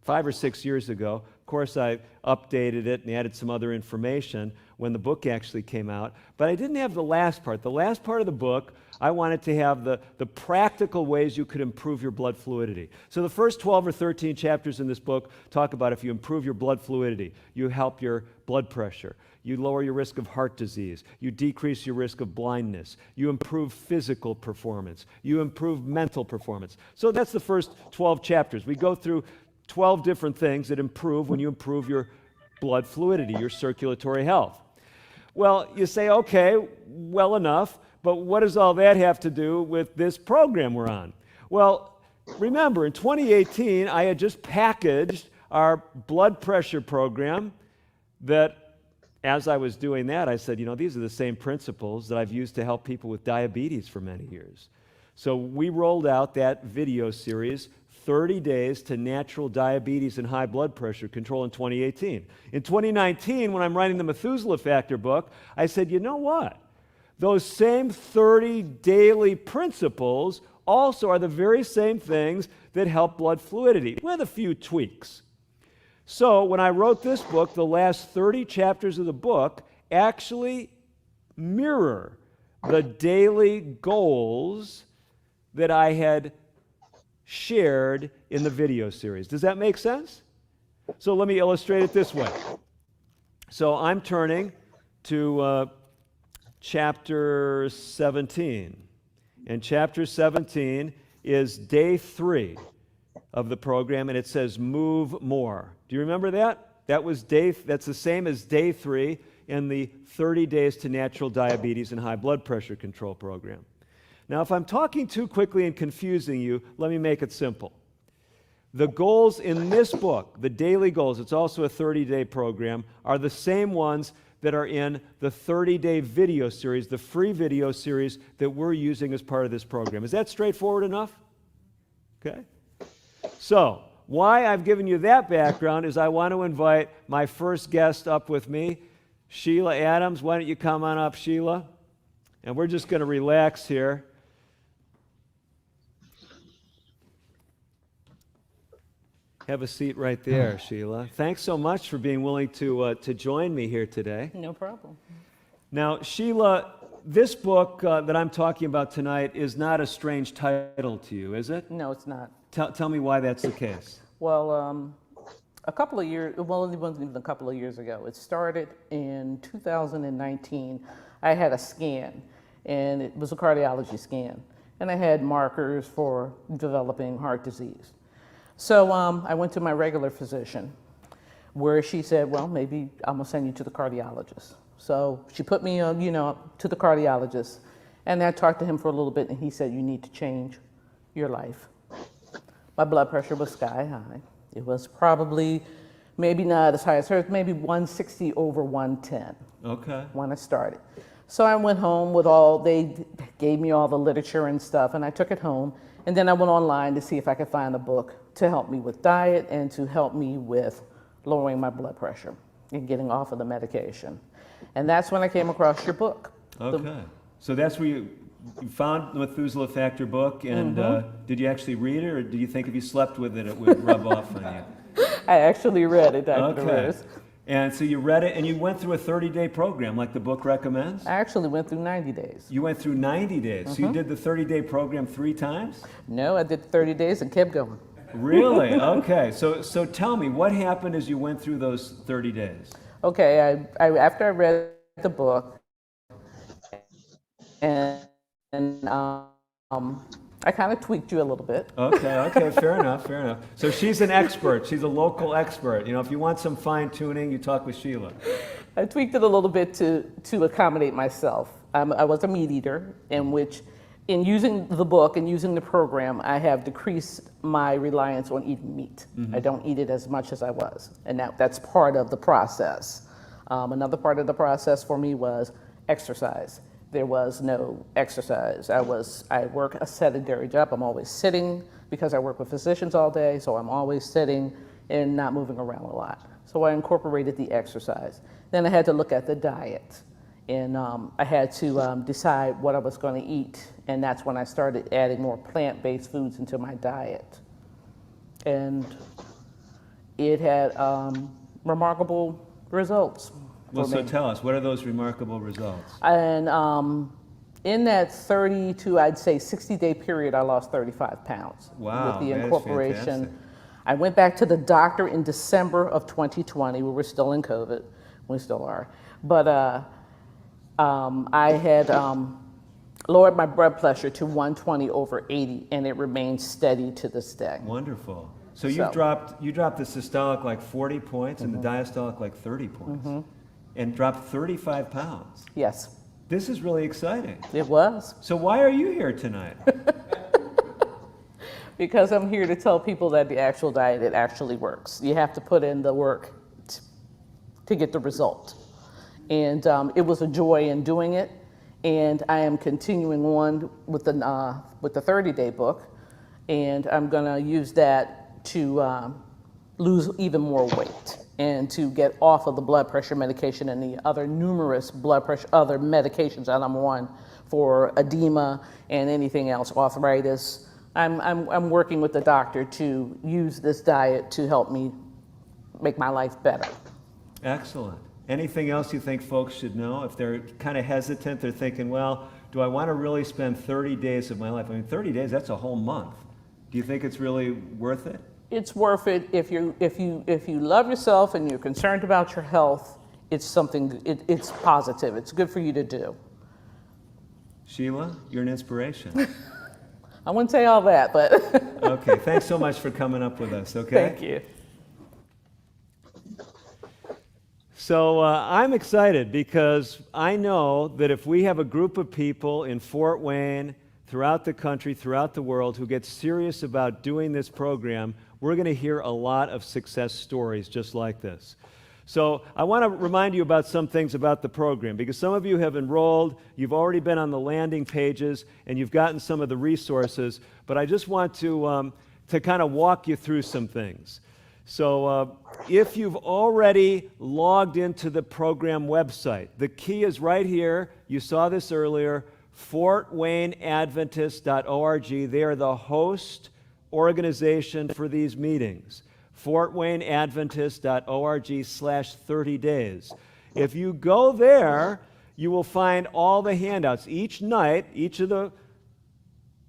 5 or 6 years ago. Of course, I updated it and added some other information when the book actually came out, but I didn't have the last part. The last part of the book, I wanted to have the practical ways you could improve your blood fluidity. So the first 12 or 13 chapters in this book talk about if you improve your blood fluidity, you help your blood pressure, you lower your risk of heart disease, you decrease your risk of blindness, you improve physical performance, you improve mental performance. So that's the first 12 chapters. We go through 12 different things that improve when you improve your blood fluidity, your circulatory health. Well, you say, okay, well enough, but what does all that have to do with this program we're on? Well, remember, in 2018, I had just packaged our blood pressure program that, as I was doing that, I said, you know, these are the same principles that I've used to help people with diabetes for many years. So we rolled out that video series, 30 Days to Natural Diabetes and High Blood Pressure Control in 2018. In 2019, when I'm writing the Methuselah Factor book, I said, you know what? Those same 30 daily principles also are the very same things that help blood fluidity, with a few tweaks. So when I wrote this book, the last 30 chapters of the book actually mirror the daily goals that I had shared in the video series. Does that make sense? So let me illustrate it this way. So I'm turning to chapter 17. And chapter 17 is day 3 of the program, and it says move more. Do you remember that? That's the same as day 3 in the 30 Days to Natural Diabetes and High Blood Pressure Control program. Now, if I'm talking too quickly and confusing you, let me make it simple. The goals in this book, the daily goals, it's also a 30-day program, are the same ones that are in the 30-day video series, the free video series that we're using as part of this program. Is that straightforward enough? Okay. So, why I've given you that background is I want to invite my first guest up with me, Sheila Adams. Why don't you come on up, Sheila? And we're just going to relax here. Have a seat right there, Sheila. Thanks so much for being willing to join me here today. No problem. Now, Sheila, this book that I'm talking about tonight is not a strange title to you, is it? No, it's not. Tell me why that's the case. Well, a couple of years, well, it wasn't even a couple of years ago. It started in 2019. I had a scan, and it was a cardiology scan. and I had markers for developing heart disease. So I went to my regular physician, where she said, well, maybe I'm gonna send you to the cardiologist. So she put me on, to the cardiologist, and I talked to him for a little bit, and he said, you need to change your life. My blood pressure was sky high. It was probably, maybe not as high as hers, maybe 160 over 110. Okay. When I started. So I went home they gave me all the literature and stuff, and I took it home, and then I went online to see if I could find a book to help me with diet and to help me with lowering my blood pressure and getting off of the medication. And that's when I came across your book. Okay. So that's where you found the Methuselah Factor book, and did you actually read it, or do you think if you slept with it, it would rub off on you? I actually read it, Dr. Okay. Rose. And so you read it, and you went through a 30-day program like the book recommends? I actually went through 90 days. You went through 90 days. So you did the 30-day program 3 times? No, I did 30 days and kept going. Really? Okay. So tell me, what happened as you went through those 30 days? Okay, I after I read the book, and I kind of tweaked you a little bit. Okay, fair enough. So she's an expert. She's a local expert. If you want some fine tuning, you talk with Sheila. I tweaked it a little bit to accommodate myself. I was a meat eater, in using the book and using the program, I have decreased my reliance on eating meat. I don't eat it as much as I was, and that's part of the process. Another part of the process for me was exercise. There was no exercise. I work a sedentary job. I'm always sitting because I work with physicians all day, so I'm always sitting and not moving around a lot. So I incorporated the exercise. Then I had to look at the diet, and I had to decide what I was going to eat, and that's when I started adding more plant-based foods into my diet. And it had remarkable results. Well, so tell us, what are those remarkable results? And in that 30 to, I'd say, 60-day period, I lost 35 pounds. Wow, with the that is incorporation. fantastic. I went back to the doctor in December of 2020. We were still in COVID. We still are. But I had lowered my blood pressure to 120 over 80, and it remains steady to this day. Wonderful. So you dropped the systolic like 40 points and the diastolic like 30 points. And dropped 35 pounds. Yes. This is really exciting. It was. So why are you here tonight? Because I'm here to tell people that the actual diet, it actually works. You have to put in the work to get the result. And it was a joy in doing it. And I am continuing on with the 30-day book. And I'm gonna use that to lose even more weight and to get off of the blood pressure medication and the other numerous other medications that I'm on for edema and anything else, arthritis. I'm working with the doctor to use this diet to help me make my life better. Excellent. Anything else you think folks should know? If they're kind of hesitant, they're thinking, well, do I want to really spend 30 days of my life? I mean, 30 days, that's a whole month. Do you think it's really worth it? It's worth it if you love yourself and you're concerned about your health. It's something. It's positive. It's good for you to do. Sheila, you're an inspiration. I wouldn't say all that, but Okay, thanks so much for coming up with us. Okay. Thank you. So I'm excited because I know that if we have a group of people in Fort Wayne, throughout the country, throughout the world, who get serious about doing this program, we're going to hear a lot of success stories just like this. So I want to remind you about some things about the program, because some of you have enrolled, you've already been on the landing pages, and you've gotten some of the resources, but I just want to kind of walk you through some things. So if you've already logged into the program website, the key is right here. You saw this earlier, fortwayneadventist.org. They are the host organization for these meetings. fortwayneadventist.org/30 days. If you go there, you will find all the handouts. Each night, each of the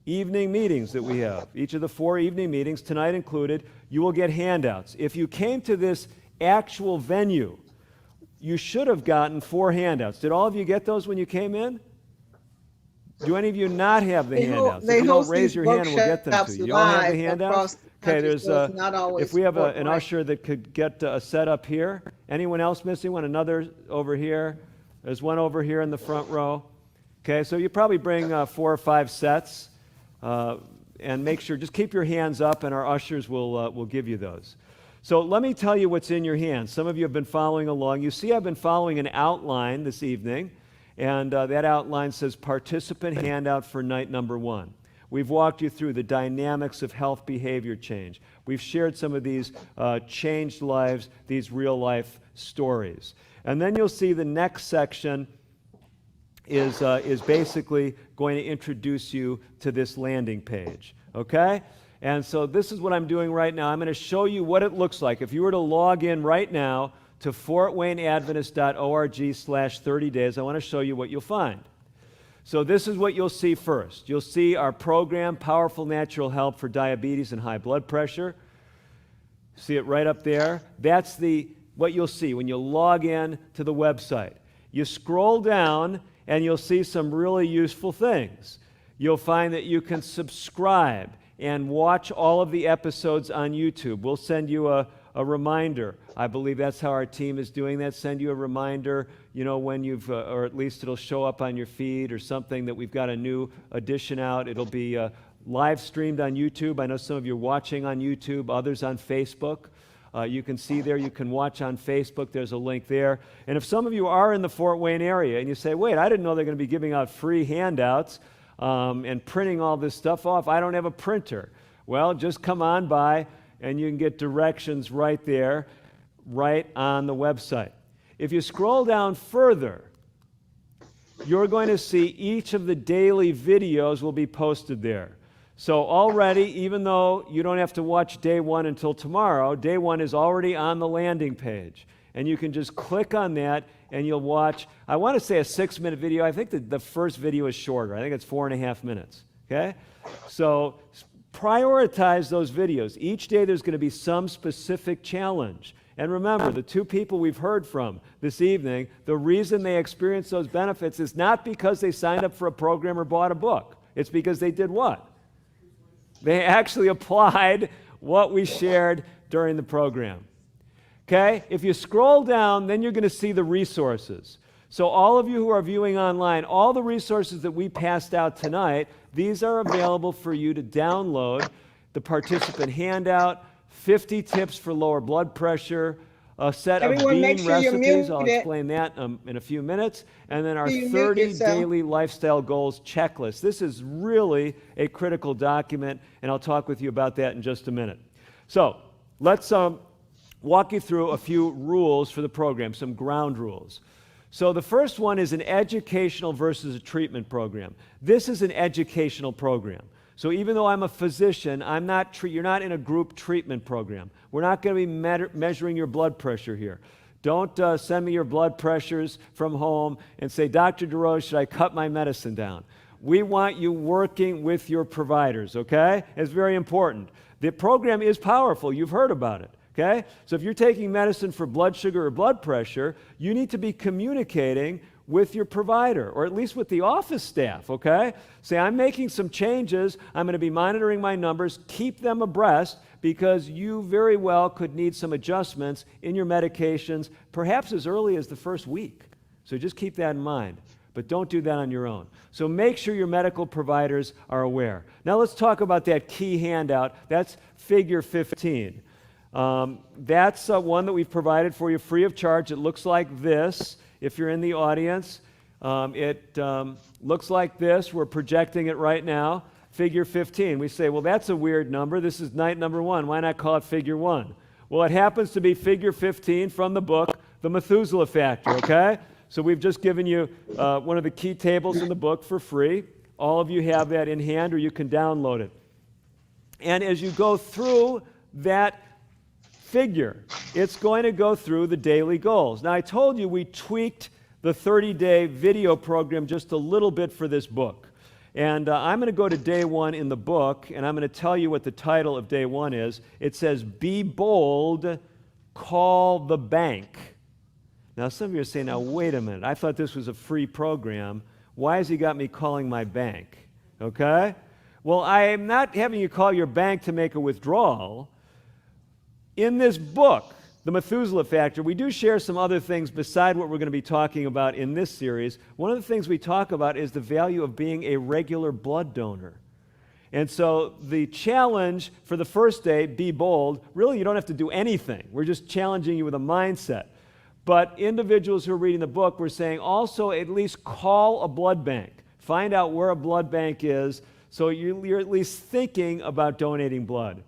evening meetings that we have, each of the 4 evening meetings, tonight included, you will get handouts. If you came to this actual venue, you should have gotten 4 handouts. Did all of you get those when you came in? Do any of you not have the handouts? They If you don't host raise these your hand, we'll get them to workshops you. You don't have the live handouts? across the Okay, country, there's so it's not always if we have an forthright. usher that could get a set up here. Anyone else missing one? Another over here. There's one over here in the front row. Okay, so you probably bring 4 or 5 sets, and make sure, just keep your hands up, and our ushers will give you those. So let me tell you what's in your hands. Some of you have been following along. You see I've been following an outline this evening, and that outline says participant handout for night number 1. We've walked you through the dynamics of health behavior change. We've shared some of these changed lives, these real-life stories. And then you'll see the next section is basically going to introduce you to this landing page, okay? And so this is what I'm doing right now. I'm going to show you what it looks like. If you were to log in right now to fortwayneadventist.org/30 days, I want to show you what you'll find. So this is what you'll see first. You'll see our program, Powerful Natural Help for Diabetes and High Blood Pressure. See it right up there? That's what you'll see when you log in to the website. You scroll down and you'll see some really useful things. You'll find that you can subscribe and watch all of the episodes on YouTube. We'll send you a reminder. I believe that's how our team is doing that. Send you a reminder, when you've, or at least it'll show up on your feed or something that we've got a new edition out. It'll be live streamed on YouTube. I know some of you are watching on YouTube, others on Facebook. You can see there, you can watch on Facebook. There's a link there. And if some of you are in the Fort Wayne area and you say, wait, I didn't know they're going to be giving out free handouts and printing all this stuff off. I don't have a printer. Well, just come on by and you can get directions right there, right on the website. If you scroll down further, you're going to see each of the daily videos will be posted there. So already, even though you don't have to watch day 1 until tomorrow, day 1 is already on the landing page. And you can just click on that and you'll watch, I want to say a 6-minute video. I think that the first video is shorter. I think it's 4.5 minutes, okay? So prioritize those videos. Each day there's going to be some specific challenge. And remember, the 2 people we've heard from this evening, the reason they experienced those benefits is not because they signed up for a program or bought a book. It's because they did what? They actually applied what we shared during the program. Okay? If you scroll down, then you're going to see the resources. So all of you who are viewing online, all the resources that we passed out tonight, these are available for you to download. The participant handout, 50 tips for lower blood pressure, a set of Everyone make bean sure you're recipes. I'll muted. explain that in a few minutes. And then our You mute 30 yourself. daily lifestyle goals checklist. This is really a critical document, and I'll talk with you about that in just a minute. So let's walk you through a few rules for the program, some ground rules. So the first one is an educational versus a treatment program. This is an educational program. So even though I'm a physician, you're not in a group treatment program. We're not going to be measuring your blood pressure here. Don't send me your blood pressures from home and say, Dr. DeRose, should I cut my medicine down? We want you working with your providers, okay? It's very important. The program is powerful. You've heard about it, okay? So if you're taking medicine for blood sugar or blood pressure, you need to be communicating with your provider, or at least with the office staff, okay? Say, I'm making some changes. I'm going to be monitoring my numbers. Keep them abreast because you very well could need some adjustments in your medications, perhaps as early as the first week. So just keep that in mind. But don't do that on your own. So make sure your medical providers are aware. Now let's talk about that key handout. That's figure 15. That's one that we've provided for you free of charge. It looks like this. If you're in the audience, it looks like this. We're projecting it right now. Figure 15. We say, well, that's a weird number. This is night number 1. Why not call it figure 1? Well, it happens to be figure 15 from the book, The Methuselah Factor, okay? So we've just given you one of the key tables in the book for free. All of you have that in hand, or you can download it. And as you go through that figure, it's going to go through the daily goals. Now, I told you we tweaked the 30-day video program just a little bit for this book. And I'm going to go to day 1 in the book, and I'm going to tell you what the title of day 1 is. It says, Be Bold, Call the Bank. Now, some of you are saying, now, wait a minute. I thought this was a free program. Why has he got me calling my bank? Okay? Well, I am not having you call your bank to make a withdrawal. In this book, The Methuselah Factor, we do share some other things beside what we're going to be talking about in this series. One of the things we talk about is the value of being a regular blood donor. And so the challenge for the first day, be bold, really you don't have to do anything. We're just challenging you with a mindset. But individuals who are reading the book, we're saying also at least call a blood bank. Find out where a blood bank is so you're at least thinking about donating blood.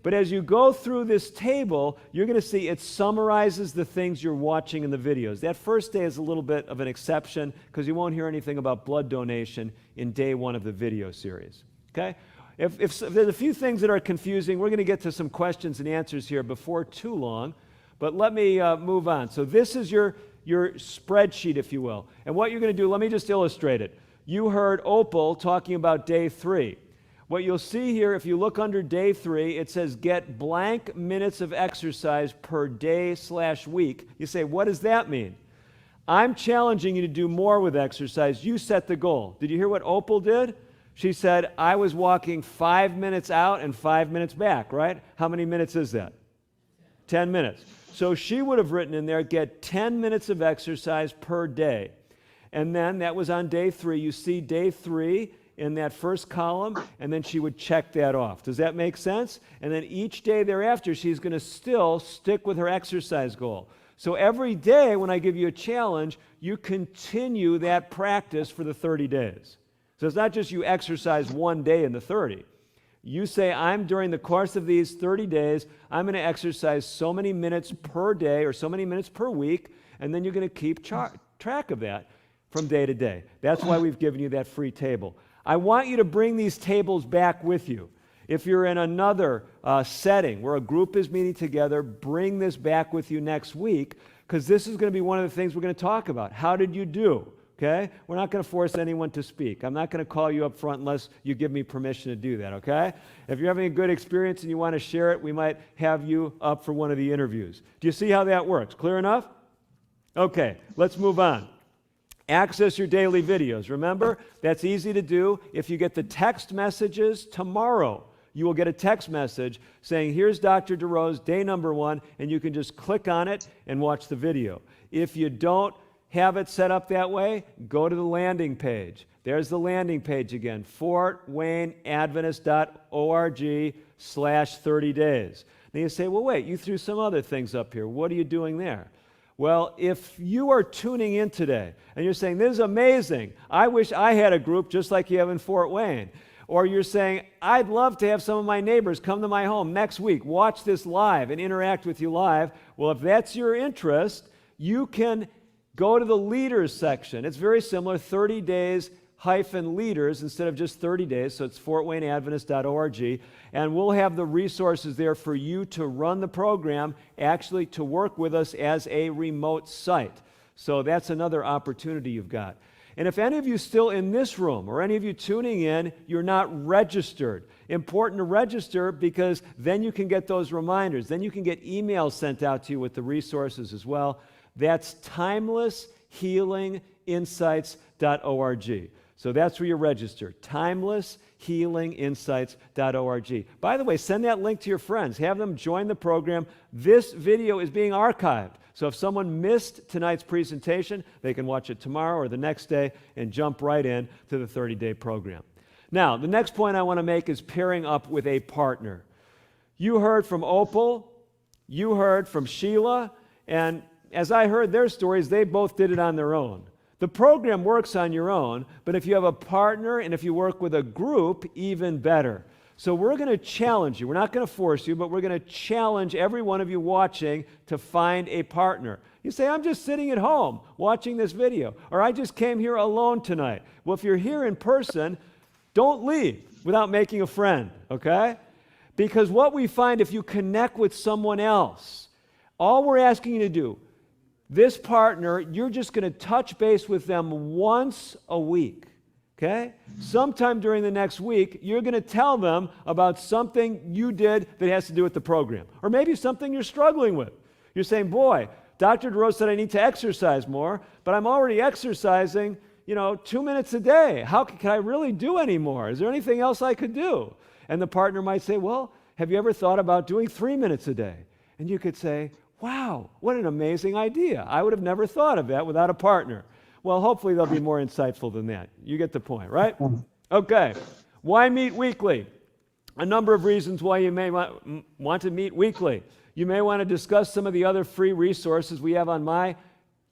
But as you go through this table, you're going to see it summarizes the things you're watching in the videos. That first day is a little bit of an exception because you won't hear anything about blood donation in day one of the video series. Okay? If there's a few things that are confusing, we're going to get to some questions and answers here before too long, but let me move on. So this is your spreadsheet, if you will. And what you're going to do, let me just illustrate it. You heard Opal talking about day 3. What you'll see here, if you look under day 3, it says get blank minutes of exercise per day/week. You say, what does that mean? I'm challenging you to do more with exercise. You set the goal. Did you hear what Opal did? She said, I was walking 5 minutes out and 5 minutes back, right? How many minutes is that? 10 minutes. So she would have written in there, get 10 minutes of exercise per day. And then that was on day 3. You see day 3 in that first column, and then she would check that off. Does that make sense? And then each day thereafter, she's going to still stick with her exercise goal. So every day when I give you a challenge, you continue that practice for the 30 days. So it's not just you exercise one day in the 30. You say, during the course of these 30 days, I'm going to exercise so many minutes per day or so many minutes per week, and then you're going to keep track of that from day to day. That's why we've given you that free table. I want you to bring these tables back with you. If you're in another setting where a group is meeting together, bring this back with you next week, because this is going to be one of the things we're going to talk about. How did you do? Okay? We're not going to force anyone to speak. I'm not going to call you up front unless you give me permission to do that, okay? If you're having a good experience and you want to share it, we might have you up for one of the interviews. Do you see how that works? Clear enough? Okay, let's move on. Access your daily videos. Remember, that's easy to do. If you get the text messages tomorrow, you will get a text message saying, here's Dr. DeRose, day number 1, and you can just click on it and watch the video. If you don't have it set up that way, go to the landing page. There's the landing page again, fortwayneadventist.org/30 days. Now you say, well, wait, you threw some other things up here. What are you doing there? Well, if you are tuning in today and you're saying, this is amazing, I wish I had a group just like you have in Fort Wayne. Or you're saying, I'd love to have some of my neighbors come to my home next week, watch this live and interact with you live. Well, if that's your interest, you can go to the leaders section. It's very similar, 30 days -leaders instead of just 30 days. So it's fortwayneadventist.org. And we'll have the resources there for you to run the program, actually to work with us as a remote site. So that's another opportunity you've got. And if any of you still in this room or any of you tuning in, you're not registered. Important to register because then you can get those reminders. Then you can get emails sent out to you with the resources as well. That's timelesshealinginsights.org. So that's where you register, timelesshealinginsights.org. By the way, send that link to your friends. Have them join the program. This video is being archived. So if someone missed tonight's presentation, they can watch it tomorrow or the next day and jump right in to the 30-day program. Now, the next point I want to make is pairing up with a partner. You heard from Opal, you heard from Sheila, and as I heard their stories, they both did it on their own. The program works on your own, but if you have a partner and if you work with a group, even better. So we're going to challenge you. We're not going to force you, but we're going to challenge every one of you watching to find a partner. You say, I'm just sitting at home watching this video, or I just came here alone tonight. Well, if you're here in person, don't leave without making a friend, okay? Because what we find if you connect with someone else, all we're asking you to do, this partner, you're just going to touch base with them once a week, okay? Sometime during the next week, you're going to tell them about something you did that has to do with the program, or maybe something you're struggling with. You're saying, boy, Dr. DeRose said I need to exercise more, but I'm already exercising, 2 minutes a day. How can I really do any more? Is there anything else I could do? And the partner might say, well, have you ever thought about doing 3 minutes a day? And you could say, wow, what an amazing idea. I would have never thought of that without a partner. Well, hopefully they'll be more insightful than that. You get the point, right? Okay. Why meet weekly? A number of reasons why you may want to meet weekly. You may want to discuss some of the other free resources we have on my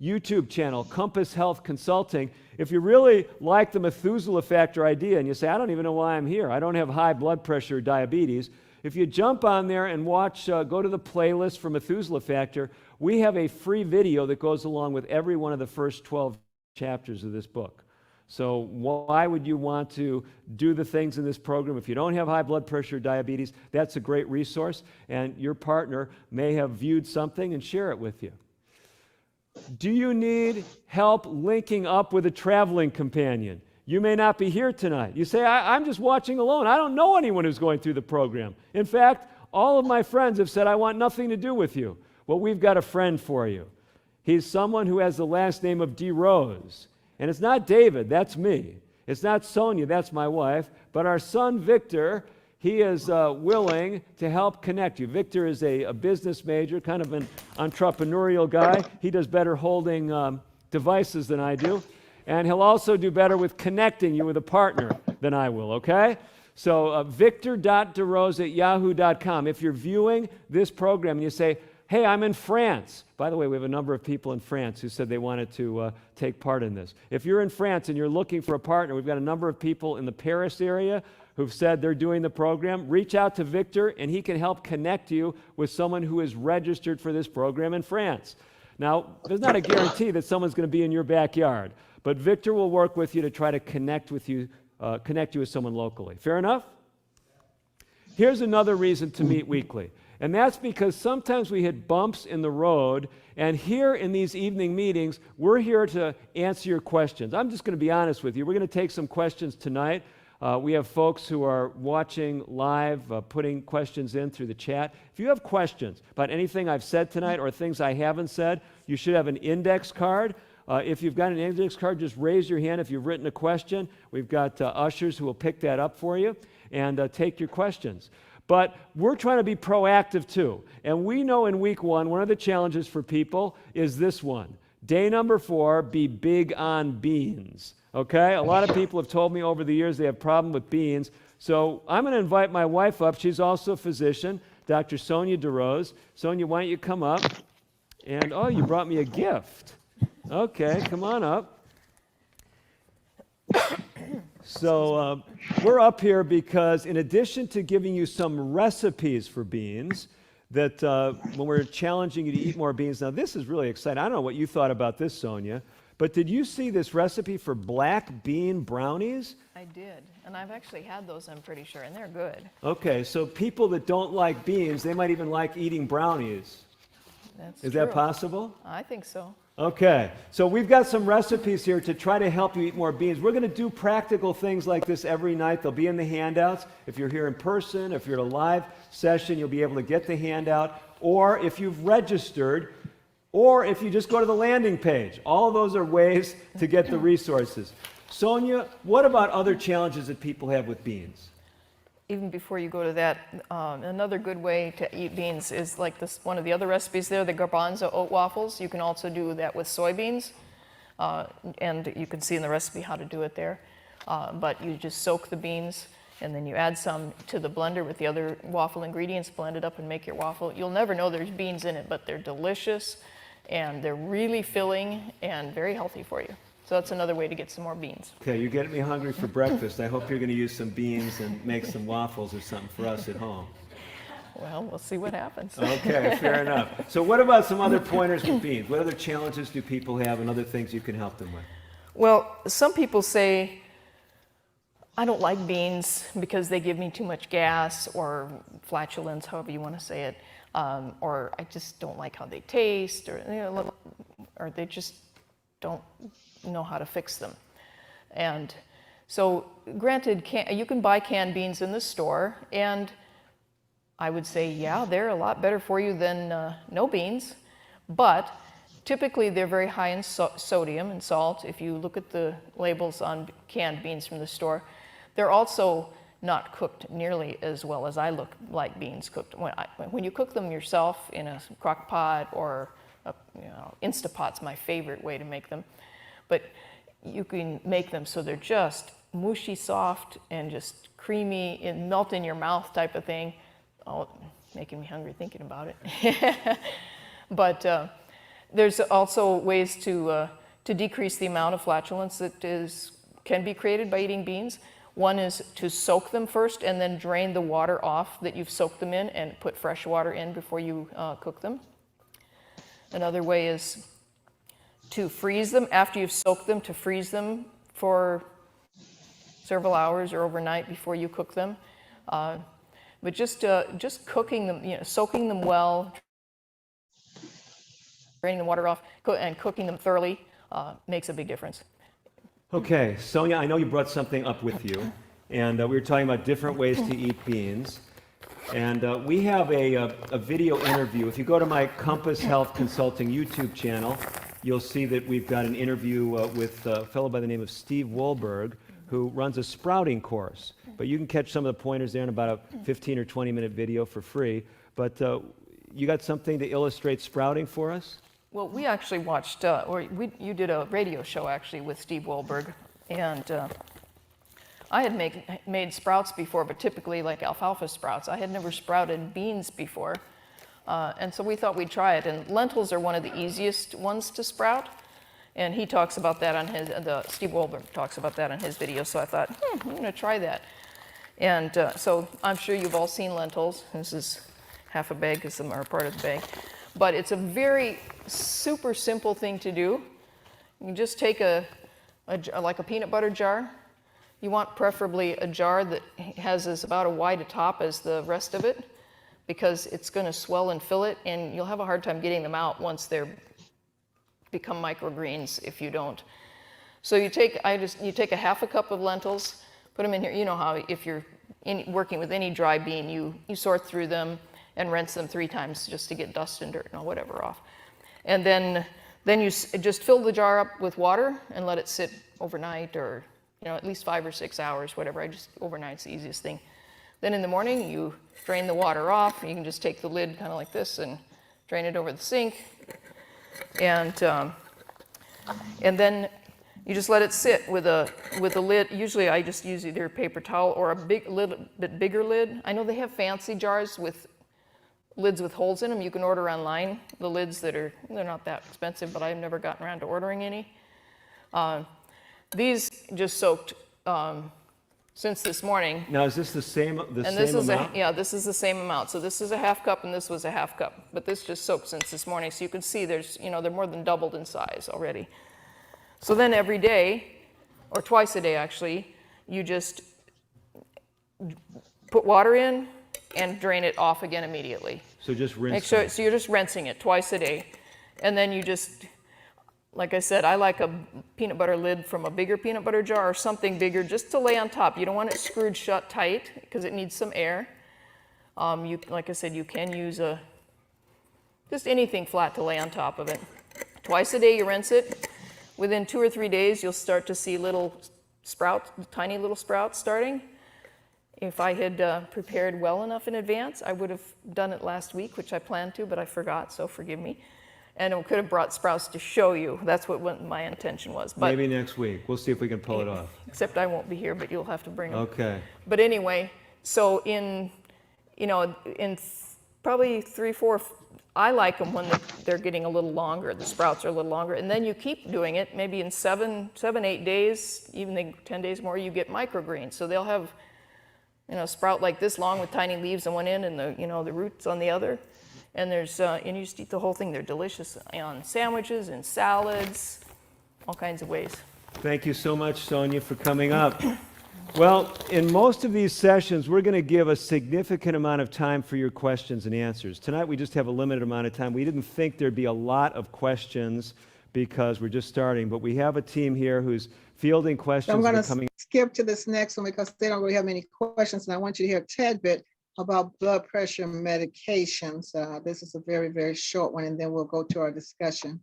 YouTube channel, Compass Health Consulting. If you really like the Methuselah factor idea and you say, I don't even know why I'm here, I don't have high blood pressure or diabetes, if you jump on there and watch, go to the playlist for Methuselah factor, we have a free video that goes along with every one of the first 12 chapters of this book. So why would you want to do the things in this program? If you don't have high blood pressure or diabetes, that's a great resource, and your partner may have viewed something and share it with you. Do you need help linking up with a traveling companion? You may not be here tonight. You say, I'm just watching alone. I don't know anyone who's going through the program. In fact, all of my friends have said, I want nothing to do with you. Well, we've got a friend for you. He's someone who has the last name of DeRose. And it's not David, that's me. It's not Sonia, that's my wife. But our son, Victor, he is willing to help connect you. Victor is a business major, kind of an entrepreneurial guy. He does better holding devices than I do. And he'll also do better with connecting you with a partner than I will, okay? So victor.derose@yahoo.com. If you're viewing this program and you say, hey, I'm in France. By the way, we have a number of people in France who said they wanted to take part in this. If you're in France and you're looking for a partner, we've got a number of people in the Paris area who've said they're doing the program. Reach out to Victor, and he can help connect you with someone who is registered for this program in France. Now, there's not a guarantee that someone's going to be in your backyard, but Victor will work with you to try to connect you with someone locally. Fair enough? Here's another reason to meet weekly. And that's because sometimes we hit bumps in the road, and here in these evening meetings, we're here to answer your questions. I'm just going to be honest with you. We're going to take some questions tonight. We have folks who are watching live, putting questions in through the chat. If you have questions about anything I've said tonight or things I haven't said, you should have an index card. If you've got an index card, just raise your hand if you've written a question. We've got ushers who will pick that up for you and take your questions. But we're trying to be proactive too. And we know in week one of the challenges for people is this one. Day number 4, be big on beans. Okay? A lot of people have told me over the years they have a problem with beans. So I'm going to invite my wife up. She's also a physician, Dr. Sonia DeRose. Sonia, why don't you come up? And, oh, you brought me a gift. Okay, come on up. So we're up here because in addition to giving you some recipes for beans, that when we're challenging you to eat more beans, now this is really exciting. I don't know what you thought about this, Sonia, but did you see this recipe for black bean brownies? I did, and I've actually had those, I'm pretty sure, and they're good. Okay, so people that don't like beans, they might even like eating brownies. That's Is true. that possible? I think so. Okay, so we've got some recipes here to try to help you eat more beans. We're going to do practical things like this every night. They'll be in the handouts. If you're here in person, if you're at a live session, you'll be able to get the handout. Or if you've registered, or if you just go to the landing page. All of those are ways to get the resources. Sonia, what about other challenges that people have with beans? Even before you go to that, another good way to eat beans is like this, one of the other recipes there, the garbanzo oat waffles. You can also do that with soybeans, and you can see in the recipe how to do it there. But you just soak the beans, and then you add some to the blender with the other waffle ingredients, blend it up and make your waffle. You'll never know there's beans in it, but they're delicious, and they're really filling and very healthy for you. So that's another way to get some more beans. Okay, you're getting me hungry for breakfast. I hope you're going to use some beans and make some waffles or something for us at home. Well, we'll see what happens. Okay, fair enough. So what about some other pointers with beans? What other challenges do people have and other things you can help them with? Well, some people say, I don't like beans because they give me too much gas or flatulence, however you want to say it, or I just don't like how they taste, or they just don't know how to fix them. And so granted, you can buy canned beans in the store, and I would say, yeah, they're a lot better for you than no beans, but typically they're very high in sodium and salt. If you look at the labels on canned beans from the store, they're also not cooked nearly as well as I like beans cooked. When you cook them yourself in a crock pot or Instapot's my favorite way to make them, but you can make them so they're just mushy soft and just creamy and melt in your mouth type of thing. Oh, making me hungry thinking about it. But there's also ways to decrease the amount of flatulence that can be created by eating beans. One is to soak them first and then drain the water off that you've soaked them in and put fresh water in before you cook them. Another way is to freeze them after you've soaked them, to freeze them for several hours or overnight before you cook them. But just cooking them, soaking them well, draining the water off, and cooking them thoroughly makes a big difference. Okay, Sonia, I know you brought something up with you, and we were talking about different ways to eat beans. And we have a video interview. If you go to my Compass Health Consulting YouTube channel, you'll see that we've got an interview with a fellow by the name of Steve Wohlberg, who runs a sprouting course. But you can catch some of the pointers there in about a 15 or 20-minute video for free. But you got something to illustrate sprouting for us? Well, we actually watched, you did a radio show actually with Steve Wohlberg, and I had made sprouts before, but typically like alfalfa sprouts. I had never sprouted beans before, and so we thought we'd try it. And lentils are one of the easiest ones to sprout, and he talks about that on his, Steve Wohlberg talks about that on his video, so I thought, I'm going to try that. And so I'm sure you've all seen lentils. This is half a bag, because some are part of the bag. But it's a very super simple thing to do. You can just take like a peanut butter jar. You want preferably a jar that has about as wide a top as the rest of it, because it's going to swell and fill it, and you'll have a hard time getting them out once they're become microgreens if you don't. So you take a half a cup of lentils, put them in here. You know how if you're working with any dry bean, you sort through them and rinse them 3 times just to get dust and dirt and whatever off. And then you just fill the jar up with water and let it sit overnight, or at least 5 or 6 hours, whatever. Overnight's the easiest thing. Then in the morning, you drain the water off. You can just take the lid kind of like this and drain it over the sink. And then you just let it sit with a lid. Usually I just use either a paper towel or a little bit bigger lid. I know they have fancy jars with lids with holes in them. You can order online the lids they're not that expensive, but I've never gotten around to ordering any. These just soaked since this morning. Now, is this the same amount? This is the same amount. So this is a half cup and this was a half cup, but this just soaked since this morning. So you can see there's, they're more than doubled in size already. So then every day, or twice a day actually, you just put water in and drain it off again immediately. So just rinse. Make sure, so you're just rinsing it twice a day. And then you just, like I said, I like a peanut butter lid from a bigger peanut butter jar or something bigger just to lay on top. You don't want it screwed shut tight because it needs some air. Like I said, you can use just anything flat to lay on top of it. Twice a day you rinse it. Within 2 or 3 days, you'll start to see little sprouts, tiny little sprouts starting. If I had prepared well enough in advance, I would have done it last week, which I planned to, but I forgot, so forgive me. And I could have brought sprouts to show you. That's what my intention was. But maybe next week. We'll see if we can pull it off. Except I won't be here, but you'll have to bring them. Okay. But anyway, so in probably 3, 4, I like them when they're getting a little longer. The sprouts are a little longer. And then you keep doing it. Maybe in 7, 8 days, even 10 days more, you get microgreens. So they'll have a sprout like this long with tiny leaves on one end and the roots on the other. And and you just eat the whole thing. They're delicious on sandwiches and salads, all kinds of ways. Thank you so much, Sonia, for coming up. Well, in most of these sessions, we're going to give a significant amount of time for your questions and answers. Tonight, we just have a limited amount of time. We didn't think there'd be a lot of questions because we're just starting, but we have a team here who's fielding questions. I'm going to skip to this next one because they don't really have many questions, and I want you to hear a tad bit about blood pressure medications. This is a very, very short one, and then we'll go to our discussion.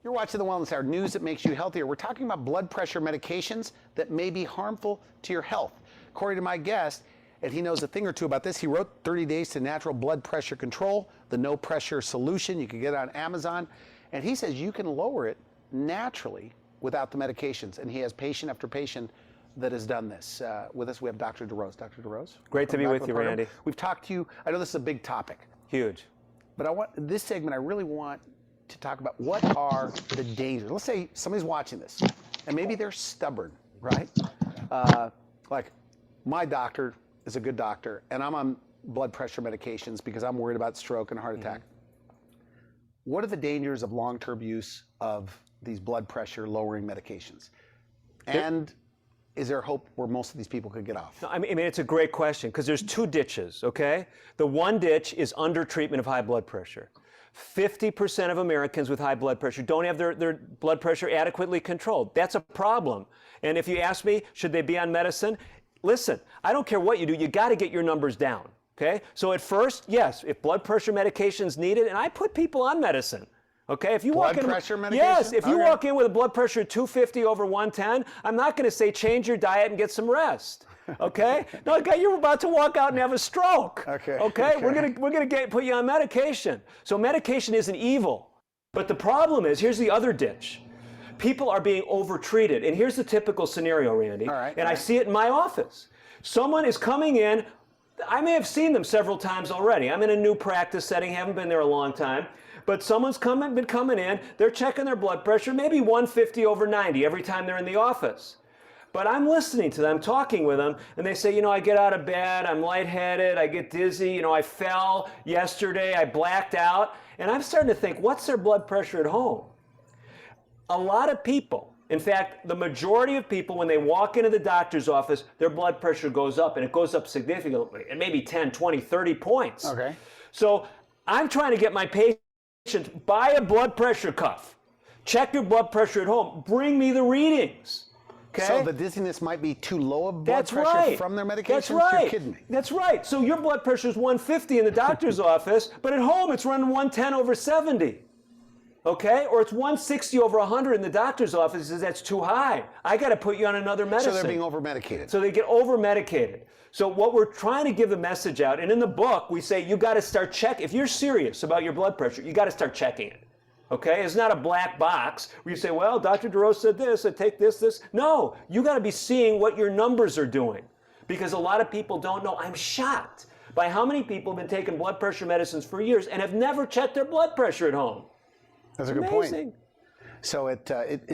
You're watching the Wellness Hour, news that makes you healthier. We're talking about blood pressure medications that may be harmful to your health. According to my guest, and he knows a thing or two about this, he wrote 30 Days to Natural Blood Pressure Control, the no pressure solution. You can get it on Amazon. And he says you can lower it naturally without the medications. And he has patient after patient that has done this. With us, we have Dr. DeRose. Dr. DeRose? Great to be with you, Randy. We've talked to you. I know this is a big topic. Huge. But this segment, I really want to talk about what are the dangers. Let's say somebody's watching this, and maybe they're stubborn, right? Like my doctor is a good doctor, and I'm on blood pressure medications because I'm worried about stroke and heart attack. What are the dangers of long-term use of these blood pressure lowering medications? And is there hope where most of these people could get off? No, I mean, it's a great question because there's two ditches, okay? The one ditch is under treatment of high blood pressure. 50% of Americans with high blood pressure don't have their blood pressure adequately controlled. That's a problem. And if you ask me, should they be on medicine? Listen, I don't care what you do, you got to get your numbers down, okay? So at first, yes, if blood pressure medication is needed, and I put people on medicine, okay? If you blood walk in, pressure medication? yes, if you walk in with a blood pressure of 250 over 110, I'm not going to say change your diet and get some rest. Okay? No, you're about to walk out and have a stroke. Okay. Okay? We're gonna put you on medication. So medication isn't evil. But the problem is, here's the other ditch. People are being overtreated. And here's the typical scenario, Randy. All right. And I see it in my office. Someone is coming in, I may have seen them several times already. I'm in a new practice setting, haven't been there a long time. But someone's been coming in, they're checking their blood pressure, maybe 150 over 90 every time they're in the office. But I'm listening to them, talking with them, and they say, you know, I get out of bed, I'm lightheaded, I get dizzy, you know, I fell yesterday, I blacked out. And I'm starting to think, what's their blood pressure at home? A lot of people, in fact, the majority of people, when they walk into the doctor's office, their blood pressure goes up, and it goes up significantly, and maybe 10, 20, 30 points. Okay. So I'm trying to get my patients, buy a blood pressure cuff, check your blood pressure at home, bring me the readings. Okay? So the dizziness might be too low of blood That's pressure right. from their medication? That's right. You're kidding me. That's right. So your blood pressure is 150 in the doctor's office, but at home it's running 110 over 70. Okay? Or it's 160 over 100 in the doctor's office. He says that's too high. I got to put you on another medicine. So they're being over-medicated. So they get over-medicated. So what we're trying to give the message out, and in the book we say you got to start checking. If you're serious about your blood pressure, you got to start checking it. Okay, it's not a black box where you say, well, Dr. DeRose said this, I take this. No, you got to be seeing what your numbers are doing because a lot of people don't know. I'm shocked by how many people have been taking blood pressure medicines for years and have never checked their blood pressure at home. That's a good point. So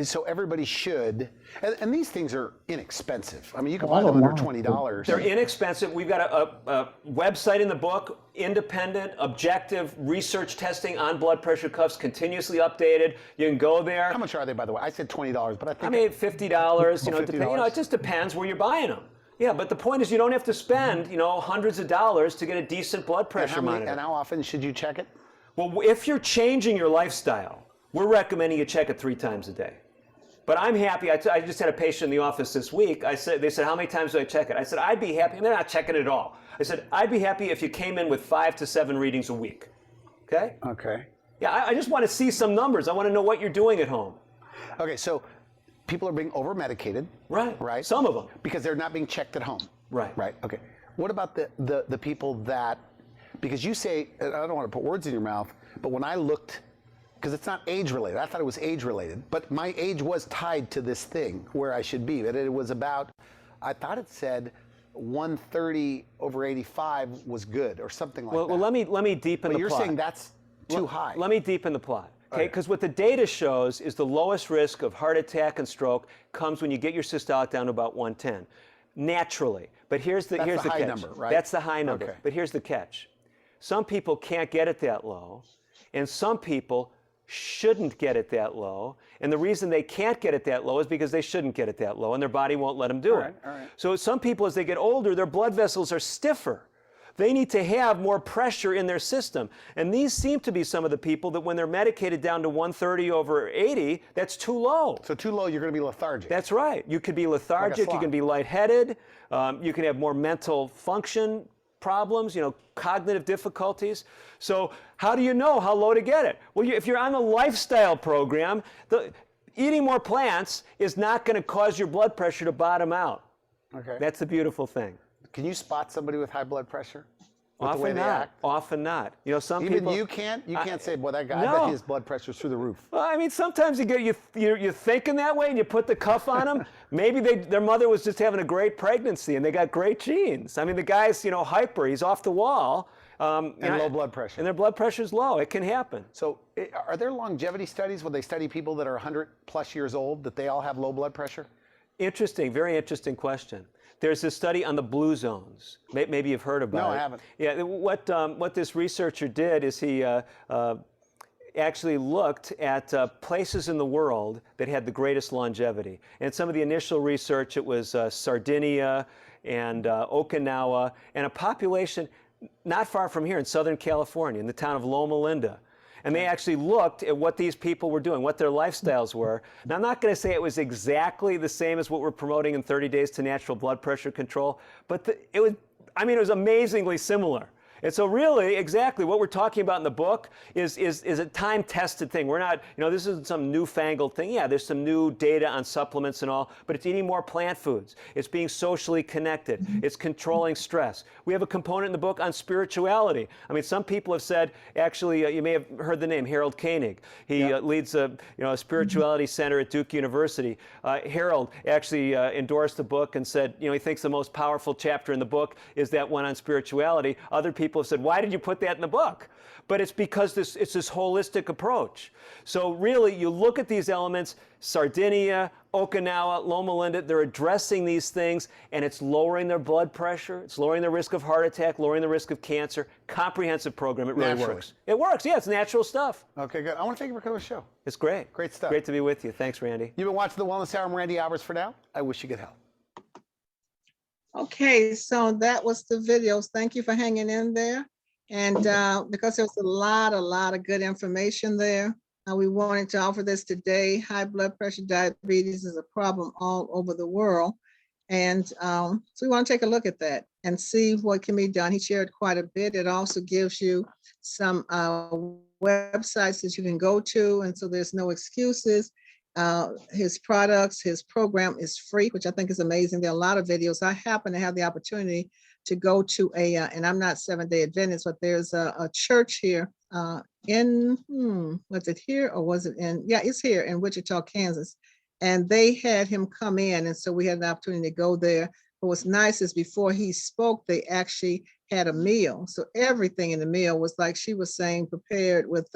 so everybody should, and these things are inexpensive. I mean, you can buy them under $20. They're inexpensive. We've got a website in the book, independent, objective research testing on blood pressure cuffs, continuously updated. You can go there. How much are they, by the way? I said $20, but I think I mean, $50. You know, $50. it just depends where you're buying them. Yeah, but the point is, you don't have to spend, you know, hundreds of dollars to get a decent blood pressure monitor. And how often should you check it? Well, if you're changing your lifestyle, we're recommending you check it 3 times a day. But I'm happy. I just had a patient in the office this week. They said, how many times do I check it? I said, I'd be happy. And they're not checking it at all. I said, I'd be happy if you came in with 5 to 7 readings a week. Okay? Okay. Yeah, I just want to see some numbers. I want to know what you're doing at home. Okay, so people are being over-medicated. Right. Right. Some of them. Because they're not being checked at home. Right. Right. Okay. What about the people that, because you say, I don't want to put words in your mouth, but when I looked, because it's not age related. I thought it was age related, but my age was tied to this thing where I should be. But it was about, I thought it said 130 over 85 was good or something like that. Well, let me deepen the plot. But you're saying that's too high. Let me deepen the plot. Okay, because what the data shows is the lowest risk of heart attack and stroke comes when you get your systolic down to about 110, naturally. But here's the high catch. number, right? That's the high number. Okay. But here's the catch. Some people can't get it that low, and some people shouldn't get it that low. And the reason they can't get it that low is because they shouldn't get it that low, and their body won't let them do it. All right. So some people, as they get older, their blood vessels are stiffer. They need to have more pressure in their system. And these seem to be some of the people that when they're medicated down to 130 over 80, that's too low. So too low, you're going to be lethargic. That's right. You could be lethargic, you can be lightheaded, you can have more mental function problems, cognitive difficulties. So how do you know how low to get it? Well, if you're on the lifestyle program, eating more plants is not going to cause your blood pressure to bottom out. Okay. That's the beautiful thing. Can you spot somebody with high blood pressure? With the way Often they not. act? Often not. Some Even people. you can't say, boy, that guy, I No. bet his blood pressure's through the roof. Well, I mean, sometimes you're thinking that way, and you put the cuff on them. Maybe their mother was just having a great pregnancy, and they got great genes. I mean, the guy's hyper. He's off the wall. And low blood pressure. And their blood pressure's low. It can happen. So are there longevity studies where they study people that are 100 plus years old, that they all have low blood pressure? Interesting, very interesting question. There's this study on the blue zones. Maybe you've heard about it. No, I haven't. Yeah, what this researcher did is he actually looked at places in the world that had the greatest longevity. And some of the initial research, it was Sardinia and Okinawa, and a population not far from here in Southern California, in the town of Loma Linda. And they actually looked at what these people were doing, what their lifestyles were. Now, I'm not going to say it was exactly the same as what we're promoting in 30 Days to Natural Blood Pressure Control, but it was amazingly similar. And so really, exactly what we're talking about in the book is a time-tested thing. We're not, this isn't some newfangled thing. Yeah, there's some new data on supplements and all, but it's eating more plant foods. It's being socially connected. It's controlling stress. We have a component in the book on spirituality. I mean, some people have said, actually, you may have heard the name Harold Koenig. He leads a spirituality center at Duke University. Harold actually endorsed the book and said, he thinks the most powerful chapter in the book is that one on spirituality. Other people have said, why did you put that in the book? But it's because it's this holistic approach. So really, you look at these elements, Sardinia, Okinawa, Loma Linda, they're addressing these things, and it's lowering their blood pressure, it's lowering their risk of heart attack, lowering the risk of cancer. Comprehensive program, it really Naturally. works. It works, yeah, it's natural stuff. Okay, good. I want to thank you for coming to the show. It's great. Great stuff. Great to be with you. Thanks, Randy. You've been watching The Wellness Hour. I'm Randy Alvarez for now. I wish you good health. Okay, so that was the videos. Thank you for hanging in there. And because there was a lot of good information there, we wanted to offer this today. High blood pressure, diabetes is a problem all over the world. And so we want to take a look at that and see what can be done. He shared quite a bit. It also gives you some websites that you can go to. And so there's no excuses. His products, his program is free, which I think is amazing. There are a lot of videos. I happen to have the opportunity to go to and I'm not Seventh-day Adventist, but there's a church here in, was it here or was it in, yeah, it's here in Wichita, Kansas. And they had him come in. And so we had an opportunity to go there. But what's nice is before he spoke, they actually had a meal. So everything in the meal was, like she was saying, prepared with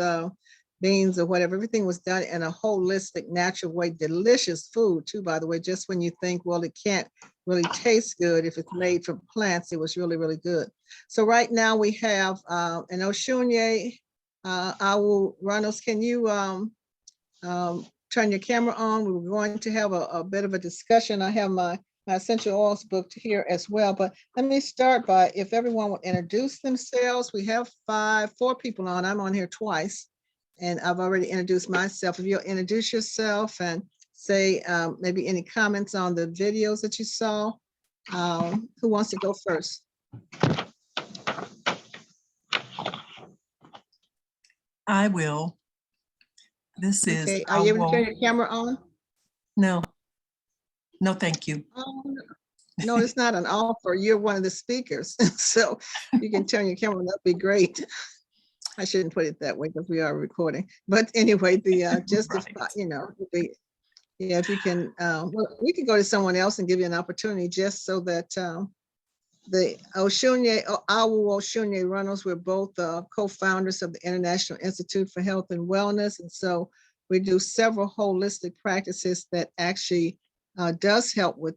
beans or whatever. Everything was done in a holistic, natural way. Delicious food too, by the way. Just when you think, well, it can't really taste good if it's made from plants, it was really, really good. So right now we have an Oshunye. I will, Reynolds, can you turn your camera on? We were going to have a bit of a discussion. I have my essential oils book here as well, but let me start by, if everyone would introduce themselves. We have four people on. I'm on here twice. And I've already introduced myself. If you'll introduce yourself and say maybe any comments on the videos that you saw. Who wants to go first? I will. This is. Okay, are you able to turn your camera on? No. No, thank you. No, it's not an offer. You're one of the speakers. So you can turn your camera on, that'd be great. I shouldn't put it that way because we are recording. But anyway, just Right. if you can, well, we can go to someone else and give you an opportunity just so that the Oshunye, Awu Oshunye Reynolds, we're both co-founders of the International Institute for Health and Wellness. And so we do several holistic practices that actually does help with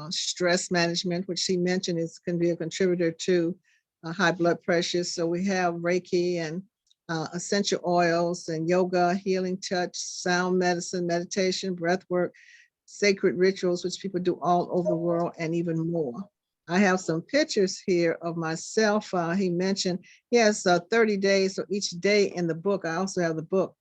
stress management, which she mentioned can be a contributor to high blood pressure. So we have Reiki and essential oils and yoga, healing touch, sound medicine, meditation, breath work, sacred rituals, which people do all over the world, and even more. I have some pictures here of myself. He mentioned, yes, 30 days. So each day in the book, I also have the book.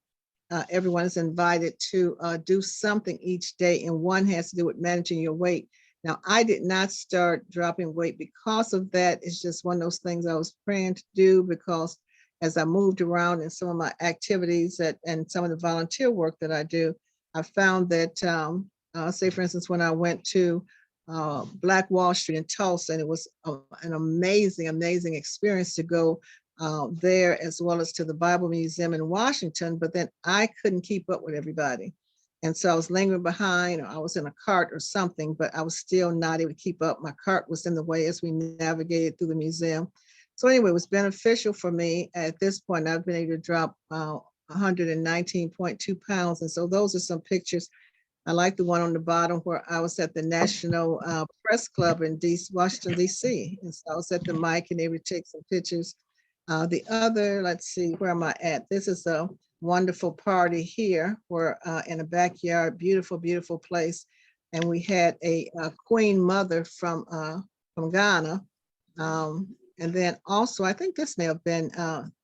Everyone is invited to do something each day, and one has to do with managing your weight. Now, I did not start dropping weight because of that. It's just one of those things I was praying to do, because as I moved around in some of my activities and some of the volunteer work that I do, I found that, say for instance, when I went to Black Wall Street in Tulsa, and it was an amazing, amazing experience to go there, as well as to the Bible Museum in Washington, but then I couldn't keep up with everybody. And so I was lingering behind, or I was in a cart or something, but I was still not able to keep up. My cart was in the way as we navigated through the museum. So anyway, it was beneficial for me. At this point, I've been able to drop 119.2 pounds. And so those are some pictures. I like the one on the bottom where I was at the National Press Club in Washington, D.C. And so I was at the mic and they would take some pictures. The other, let's see, where am I at? This is a wonderful party here. We're in a backyard, beautiful, beautiful place. And we had a queen mother from Ghana. And then also, I think this may have been,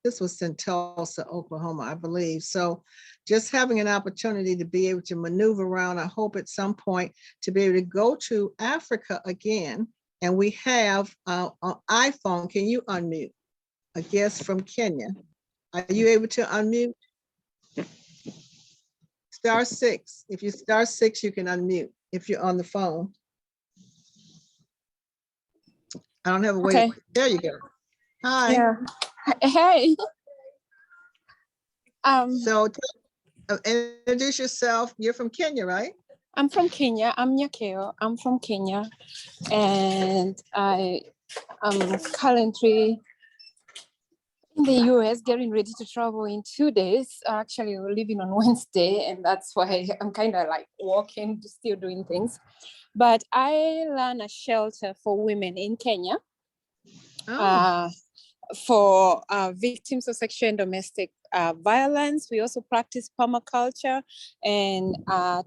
this was in Tulsa, Oklahoma, I believe. So just having an opportunity to be able to maneuver around, I hope at some point to be able to go to Africa again. And we have on iPhone, can you unmute? A guest from Kenya. Are you able to unmute? *6. If you *6, you can unmute if you're on the phone. I don't have a way. Okay. There you go. Hi. Yeah. Hey. So introduce yourself. You're from Kenya, right? I'm from Kenya. I'm Nyakeo. I'm from Kenya. And I am currently in the US, getting ready to travel in 2 days. Actually, we're leaving on Wednesday, and that's why I'm kind of like walking, still doing things. But I run a shelter for women in Kenya. For victims of sexual and domestic violence. We also practice permaculture and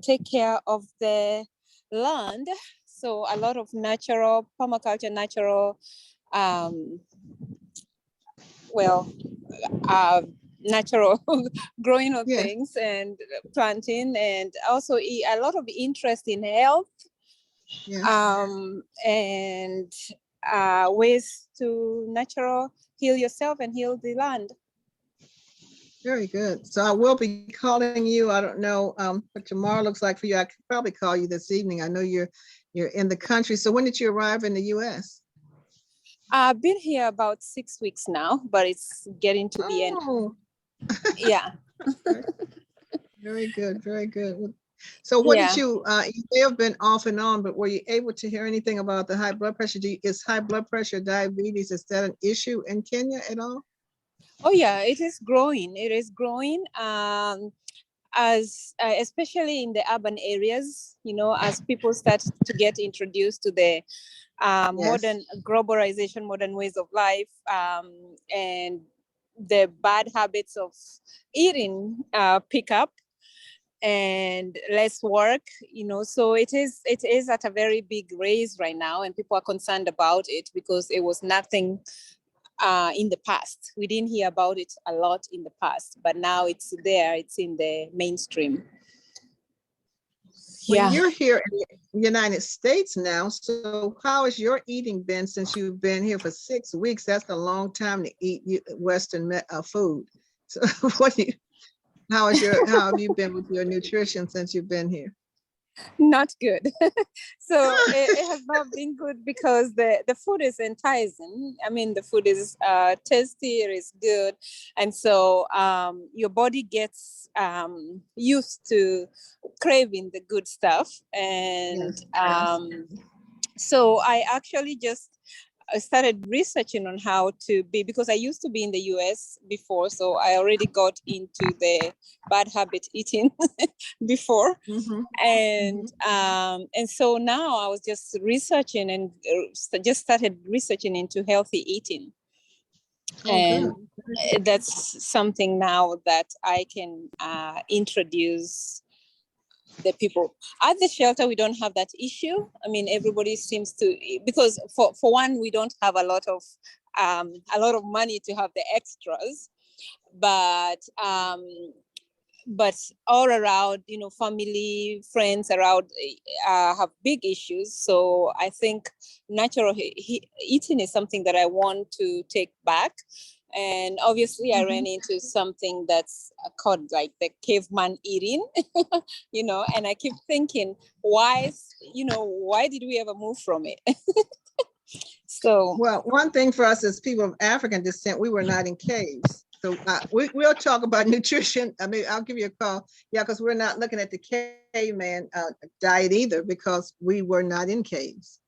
take care of the land. So a lot of natural permaculture, natural, natural growing of things and planting, and also a lot of interest in health. And ways to natural heal yourself and heal the land. Very good. So I will be calling you. I don't know what tomorrow looks like for you. I could probably call you this evening. I know you're in the country. So when did you arrive in the US? I've been here about 6 weeks now, but it's getting to the end. Yeah. Very good. Very good. So what did you may have been off and on, but were you able to hear anything about the high blood pressure? Is high blood pressure, diabetes, is that an issue in Kenya at all? Oh yeah, it is growing. It is growing as especially in the urban areas, you know, as people start to get introduced to the modern globalization, modern ways of life, and the bad habits of eating pick up. And less work, you know, so it is at a very big raise right now, and people are concerned about it because it was nothing in the past. We didn't hear about it a lot in the past, but now it's there, it's in the mainstream. Well, you're here in the United States now, so how has your eating been since you've been here for 6 weeks? That's a long time to eat Western food. So how have you been with your nutrition since you've been here? Not good. So it has not been good because the food is enticing. I mean, the food is tasty, it is good. And so your body gets used to craving the good stuff. And so I actually just started researching on how to be, because I used to be in the US before, so I already got into the bad habit eating before. And so now I was just researching and just started researching into healthy eating. And that's something now that I can introduce the people at the shelter. We don't have that issue. I mean, everybody seems to, because for one, we don't have a lot of money to have the extras, but but all around, you know, family, friends around have big issues. So I think natural eating is something that I want to take back. And obviously I ran into something that's called like the caveman eating, you know, and I keep thinking, why did we ever move from it? So, well, one thing for us as people of African descent, we were not in caves. So we'll talk about nutrition. I mean, I'll give you a call. Yeah, because we're not looking at the caveman diet either, because we were not in caves.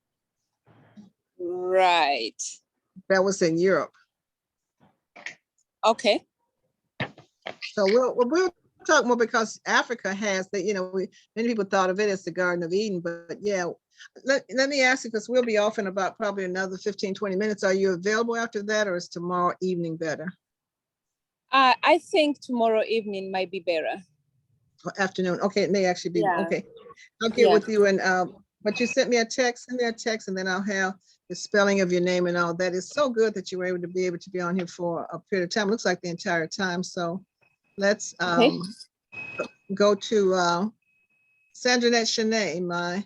right. That was in Europe. Okay. So we'll talk more, because Africa has the, you know, many people thought of it as the Garden of Eden, but yeah. Let me ask you, because we'll be off in about probably another 15, 20 minutes. Are you available after that, or is tomorrow evening better? I think tomorrow evening might be better. Afternoon. Okay, it may actually be. Yeah. Okay, I'll get Yeah. with you, and but you sent me a text. Send me a text, and then I'll have the spelling of your name and all that. It's so good that you were able to be on here for a period of time. Looks like the entire time. So let's go to Sandra Shanae,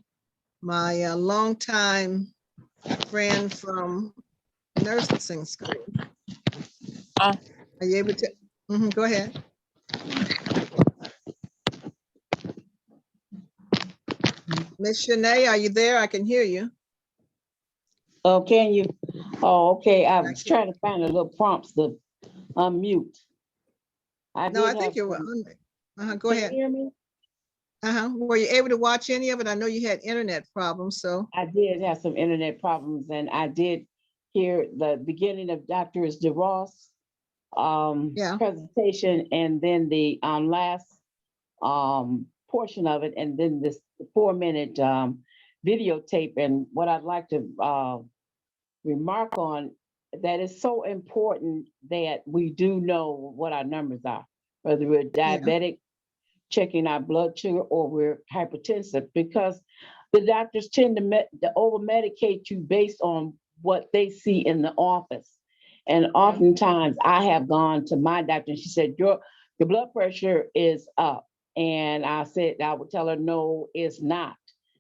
my longtime friend from nursing school. Are you able to? Go ahead. Miss Shanae, are you there? I can hear you. Oh, can you? Oh, okay. I was trying to find a little prompts to unmute. No, I think you were. Go ahead. Can you hear me? Were you able to watch any of it? I know you had internet problems, so. I did have some internet problems, and I did hear the beginning of Dr. DeRoss presentation, and then the last portion of it, and then this 4-minute videotape. And what I'd like to remark on, that is so important that we do know what our numbers are, whether we're diabetic, checking our blood sugar, or we're hypertensive, because the doctors tend to over-medicate you based on what they see in the office. And oftentimes I have gone to my doctor and she said, your blood pressure is up. And I said, I would tell her, no, it's not.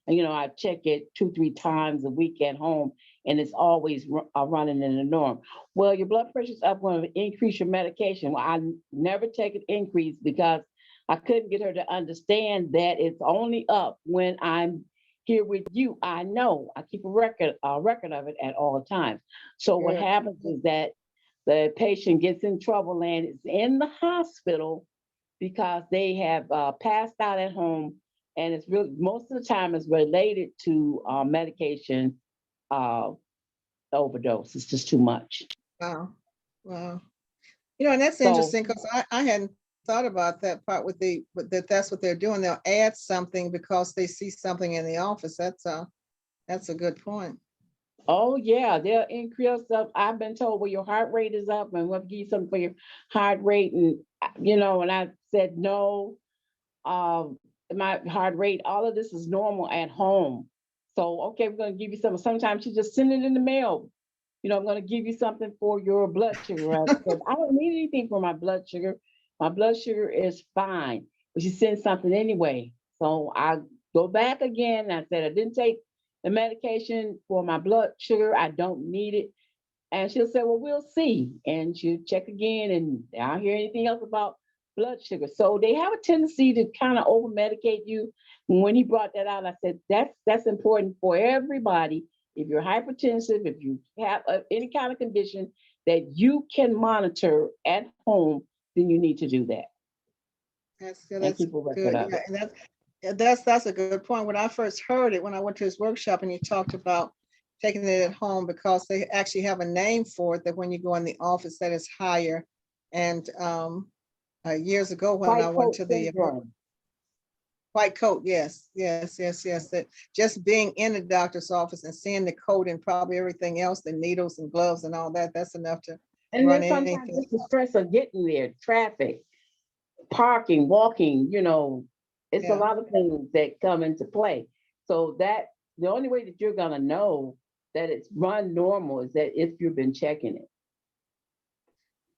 And, you know, I check it 2-3 times a week at home, and it's always running in the norm. Well, your blood pressure is up, going to increase your medication. Well, I never take an increase, because I couldn't get her to understand that it's only up when I'm here with you. I know I keep a record of it at all times. So what happens is that the patient gets in trouble and is in the hospital because they have passed out at home, and it's really, most of the time is related to medication overdose. It's just too much. Wow. You know, and that's interesting, because I hadn't thought about that part with that's what they're doing. They'll add something because they see something in the office. That's a good point. Oh yeah, they'll increase up. I've been told, well, your heart rate is up, and we'll give you something for your heart rate. And you know, and I said no, my heart rate, all of this is normal at home. So okay, we're gonna give you something. Sometimes you just send it in the mail. You know, I'm gonna give you something for your blood sugar. I said, I don't need anything for my blood sugar. My blood sugar is fine, but she sent something anyway. So I go back again. I said, I didn't take the medication for my blood sugar. I don't need it. And she'll say, well, we'll see. And she'll check again, and I don't hear anything else about blood sugar. So they have a tendency to kind of over medicate you. When he brought that out, I said, that's important for everybody. If you're hypertensive, if you have any kind of condition that you can monitor at home, then you need to do that. That's good. That's good. Yeah, and that's a good point. When I first heard it, when I went to his workshop and he talked about taking it at home, because they actually have a name for it, that when you go in the office that is higher. And years ago when I went to the white coat, yes, that just being in the doctor's office and seeing the coat and probably everything else, the needles and gloves and all that, that's enough to and run then sometimes anything. it's the stress of getting there, traffic, parking, walking, you know, it's a lot of things that come into play. So that the only way that you're gonna know that it's run normal is that if you've been checking it.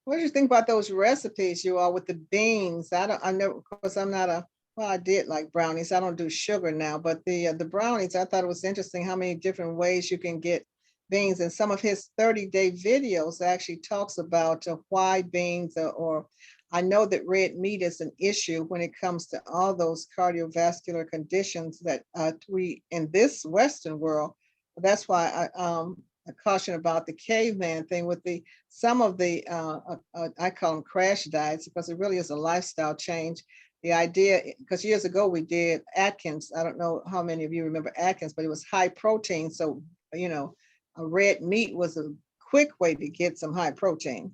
What did you think about those recipes you all with the beans? I never, of course, I'm not a, well, I did like brownies. I don't do sugar now, but the brownies, I thought it was interesting how many different ways you can get beans. And some of his 30-day videos actually talks about why beans or I know that red meat is an issue when it comes to all those cardiovascular conditions that we in this Western world. That's why I caution about the caveman thing with some of the I call them crash diets because it really is a lifestyle change. The idea, because years ago we did Atkins. I don't know how many of you remember Atkins, but it was high protein. So you know, a red meat was a quick way to get some high protein.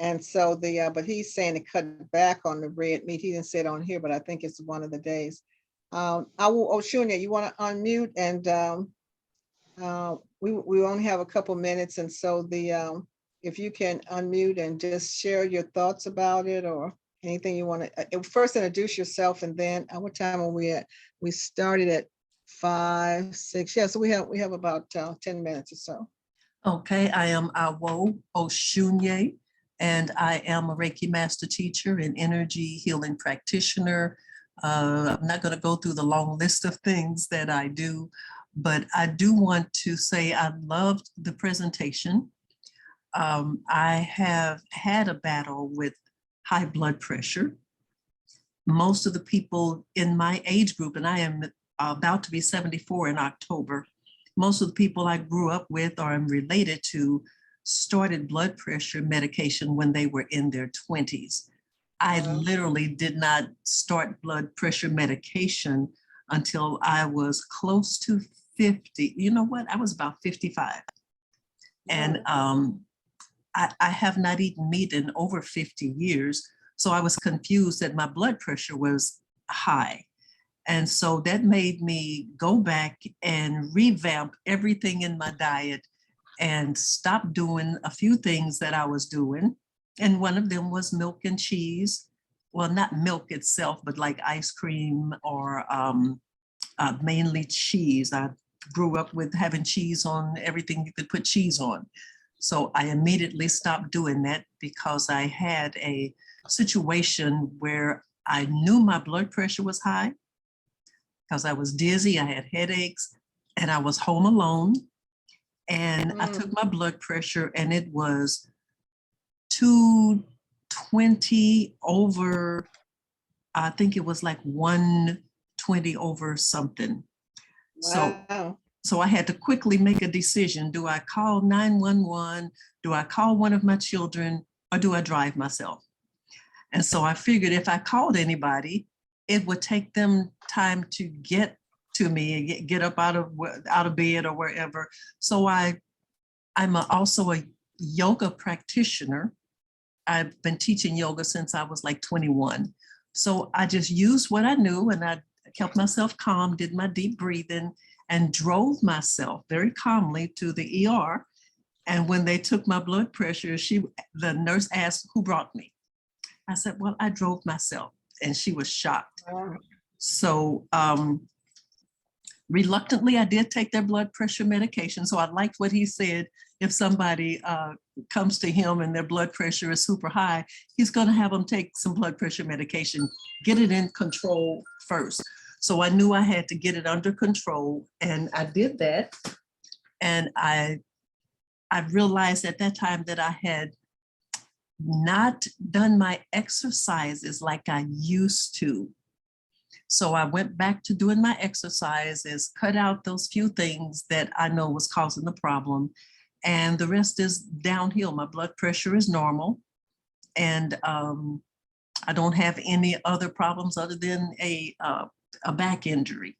And so but he's saying to cut back on the red meat. He didn't say it on here, but I think it's one of the days. Oshunya, you want to unmute? And we only have a couple minutes. And so if you can unmute and just share your thoughts about it or anything you want to, first introduce yourself and then what time are we at? We started at 5, 6. Yeah, so we have about 10 minutes or so. Okay, I am Awo Oshunye, and I am a Reiki master teacher and energy healing practitioner. I'm not going to go through the long list of things that I do, but I do want to say I loved the presentation. I have had a battle with high blood pressure. Most of the people in my age group, and I am about to be 74 in October, most of the people I grew up with or am related to started blood pressure medication when they were in their 20s. I literally did not start blood pressure medication until I was close to 50. You know what? I was about 55. And I have not eaten meat in over 50 years. So I was confused that my blood pressure was high. And so that made me go back and revamp everything in my diet and stop doing a few things that I was doing. And one of them was milk and cheese. Well, not milk itself, but like ice cream or mainly cheese. I grew up with having cheese on everything you could put cheese on. So I immediately stopped doing that because I had a situation where I knew my blood pressure was high because I was dizzy, I had headaches, and I was home alone. And I took my blood pressure and it was 220 over, I think it was like 120 over something. Wow. So I had to quickly make a decision. Do I call 911? Do I call one of my children or do I drive myself? And so I figured if I called anybody, it would take them time to get to me and get up out of bed or wherever. So I'm also a yoga practitioner. I've been teaching yoga since I was like 21. So I just used what I knew and I kept myself calm, did my deep breathing and drove myself very calmly to the ER. And when they took my blood pressure, the nurse asked who brought me. I said, well, I drove myself, and she was shocked. Wow. So reluctantly, I did take their blood pressure medication. So I liked what he said. If somebody comes to him and their blood pressure is super high, he's going to have them take some blood pressure medication, get it in control first. So I knew I had to get it under control, and I did that. And I realized at that time that I had not done my exercises like I used to. So I went back to doing my exercises, cut out those few things that I know was causing the problem, and the rest is downhill. My blood pressure is normal, and I don't have any other problems other than a back injury.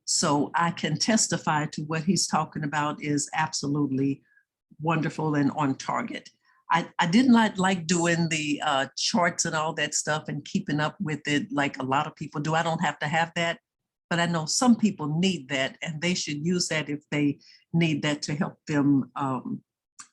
So I can testify to what he's talking about is absolutely wonderful and on target. I did not like doing the charts and all that stuff and keeping up with it like a lot of people do. I don't have to have that, but I know some people need that and they should use that if they need that to help them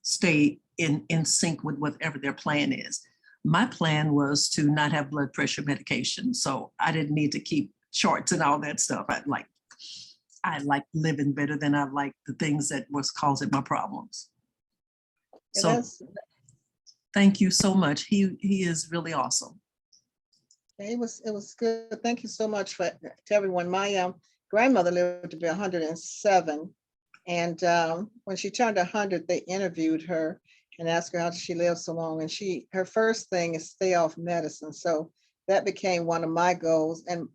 stay in sync with whatever their plan is. My plan was to not have blood pressure medication, so I didn't need to keep charts and all that stuff. I like living better than I like the things that was causing my problems. So Thank you so much. He is really awesome. It was good. Thank you so much to everyone. My grandmother lived to be 107. And when she turned 100, they interviewed her and asked her how she lived so long. And her first thing is stay off medicine. So that became one of my goals. And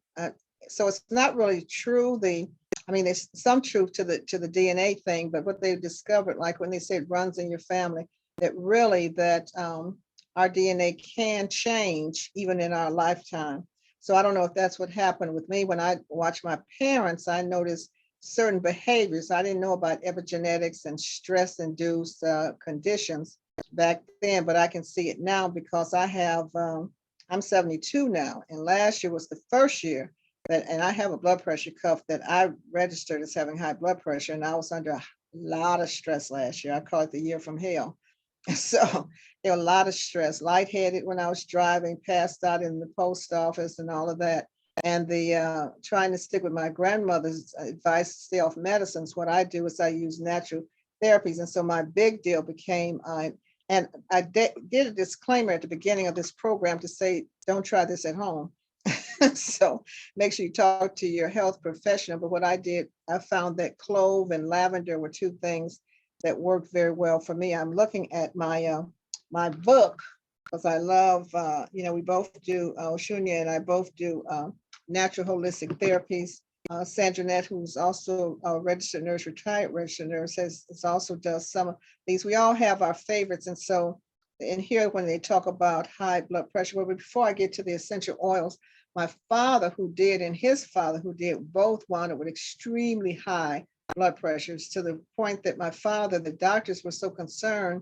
so it's not really true. There's some truth to the DNA thing, but what they discovered, like when they say it runs in your family, that really that our DNA can change even in our lifetime. So I don't know if that's what happened with me. When I watched my parents, I noticed certain behaviors. I didn't know about epigenetics and stress-induced conditions back then, but I can see it now because I'm 72 now, and last year was the first year and I have a blood pressure cuff that I registered as having high blood pressure, and I was under a lot of stress last year. I call it the year from hell. So there was a lot of stress, lightheaded when I was driving, passed out in the post office and all of that. And the trying to stick with my grandmother's advice to stay off medicines, what I do is I use natural therapies. And so my big deal became, and I did a disclaimer at the beginning of this program to say, don't try this at home. So make sure you talk to your health professional. But what I did, I found that clove and lavender were two things that worked very well for me. I'm looking at my my book because I love, we both do, Shunya and I both do natural holistic therapies. Sandra Nett, who's also a registered nurse, retired registered nurse, also does some of these. We all have our favorites. And so in here, when they talk about high blood pressure, well, before I get to the essential oils, my father who did and his father who did both wound up with extremely high blood pressures, to the point that my father, the doctors were so concerned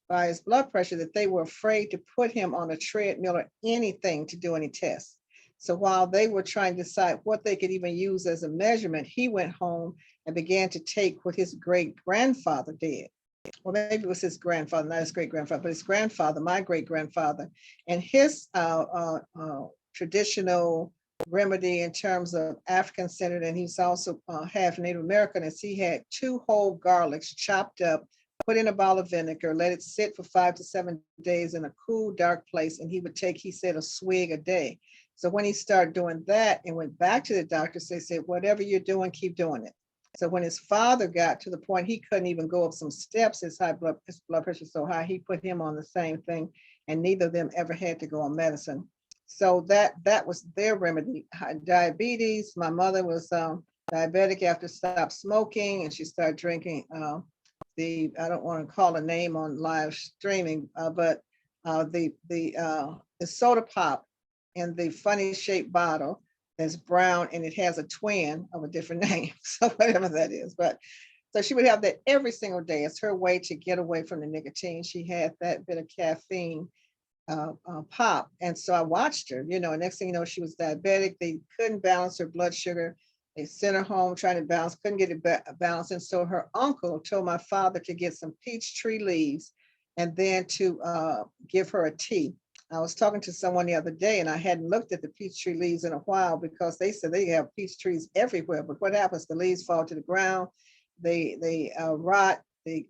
by his blood pressure that they were afraid to put him on a treadmill or anything to do any tests. So while they were trying to decide what they could even use as a measurement, he went home and began to take what his great grandfather did. Well, maybe it was his grandfather, not his great grandfather, but his grandfather, my great grandfather, and his traditional remedy in terms of African centered, and he's also half Native American, as he had 2 whole garlics chopped up, put in a bottle of vinegar, let it sit for 5 to 7 days in a cool, dark place, and he would take, he said, a swig a day. So when he started doing that and went back to the doctors, they said, whatever you're doing, keep doing it. So when his father got to the point he couldn't even go up some steps, his blood pressure so high, he put him on the same thing, and neither of them ever had to go on medicine. So that was their remedy. Diabetes, my mother was diabetic after stopped smoking, and she started drinking I don't want to call a name on live streaming, but the soda pop in the funny shaped bottle that's brown, and it has a twin of a different name, so whatever that is. But so she would have that every single day. It's her way to get away from the nicotine. She had that bit of caffeine pop. And so I watched her, and next thing you know, she was diabetic. They couldn't balance her blood sugar. They sent her home trying to balance, couldn't get it balanced. And so her uncle told my father to get some peach tree leaves and then to give her a tea. I was talking to someone the other day, and I hadn't looked at the peach tree leaves in a while because they said they have peach trees everywhere. But what happens? The leaves fall to the ground, they rot, they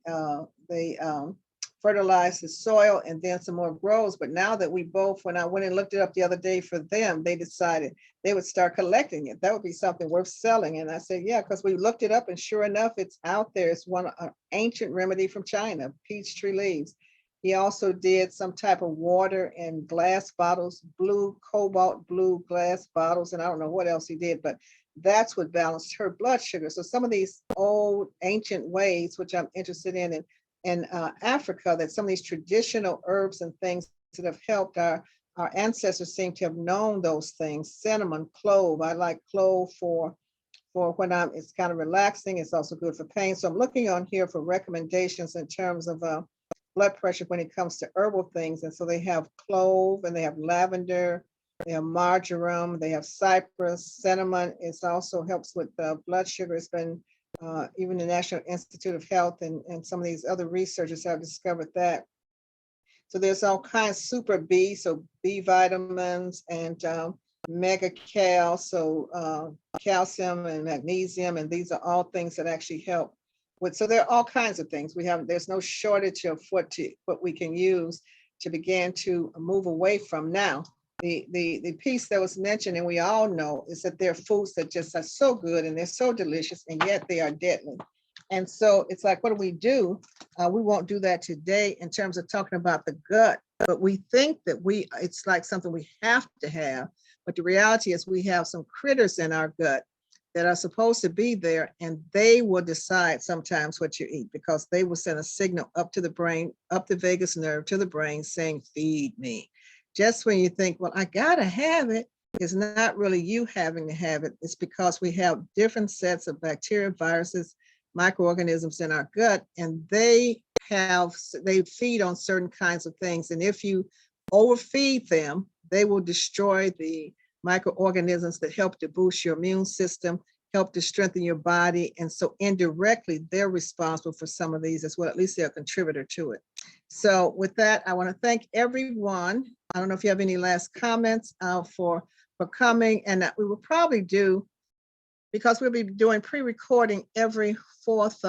fertilize the soil, and then some more grows. But now that we both, when I went and looked it up the other day for them, they decided they would start collecting it. That would be something worth selling. And I said, yeah, because we looked it up, and sure enough, it's out there. It's an ancient remedy from China, peach tree leaves. He also did some type of water in glass bottles, blue, cobalt blue glass bottles, and I don't know what else he did, but that's what balanced her blood sugar. So some of these old ancient ways, which I'm interested in Africa, that some of these traditional herbs and things that have helped our ancestors seem to have known those things. Cinnamon, clove. I like clove for when it's kind of relaxing. It's also good for pain. So I'm looking on here for recommendations in terms of blood pressure when it comes to herbal things. And so they have clove, and they have lavender, they have marjoram, they have cypress, cinnamon. It also helps with blood sugar. It's been even the National Institute of Health and some of these other researchers have discovered that. So there's all kinds, super B, so B vitamins, and mega cal, so calcium and magnesium, and these are all things that actually help with. So there are all kinds of things. There's no shortage of what we can use to begin to move away from. Now, the piece that was mentioned, and we all know, is that there are foods that just are so good and they're so delicious, and yet they are deadly. And so it's like, what do we do? We won't do that today in terms of talking about the gut, but we think that it's like something we have to have. But the reality is we have some critters in our gut that are supposed to be there, and they will decide sometimes what you eat, because they will send a signal up to the brain, up the vagus nerve to the brain saying, feed me. Just when you think, well, I gotta have it, it's not really you having to have it. It's because we have different sets of bacteria, viruses, microorganisms in our gut, and they feed on certain kinds of things. And if you overfeed them, they will destroy the microorganisms that help to boost your immune system, help to strengthen your body. And so indirectly, they're responsible for some of these as well. At least they're a contributor to it. So with that, I want to thank everyone. I don't know if you have any last comments for coming. And we will probably do, because we'll be doing pre-recording every fourth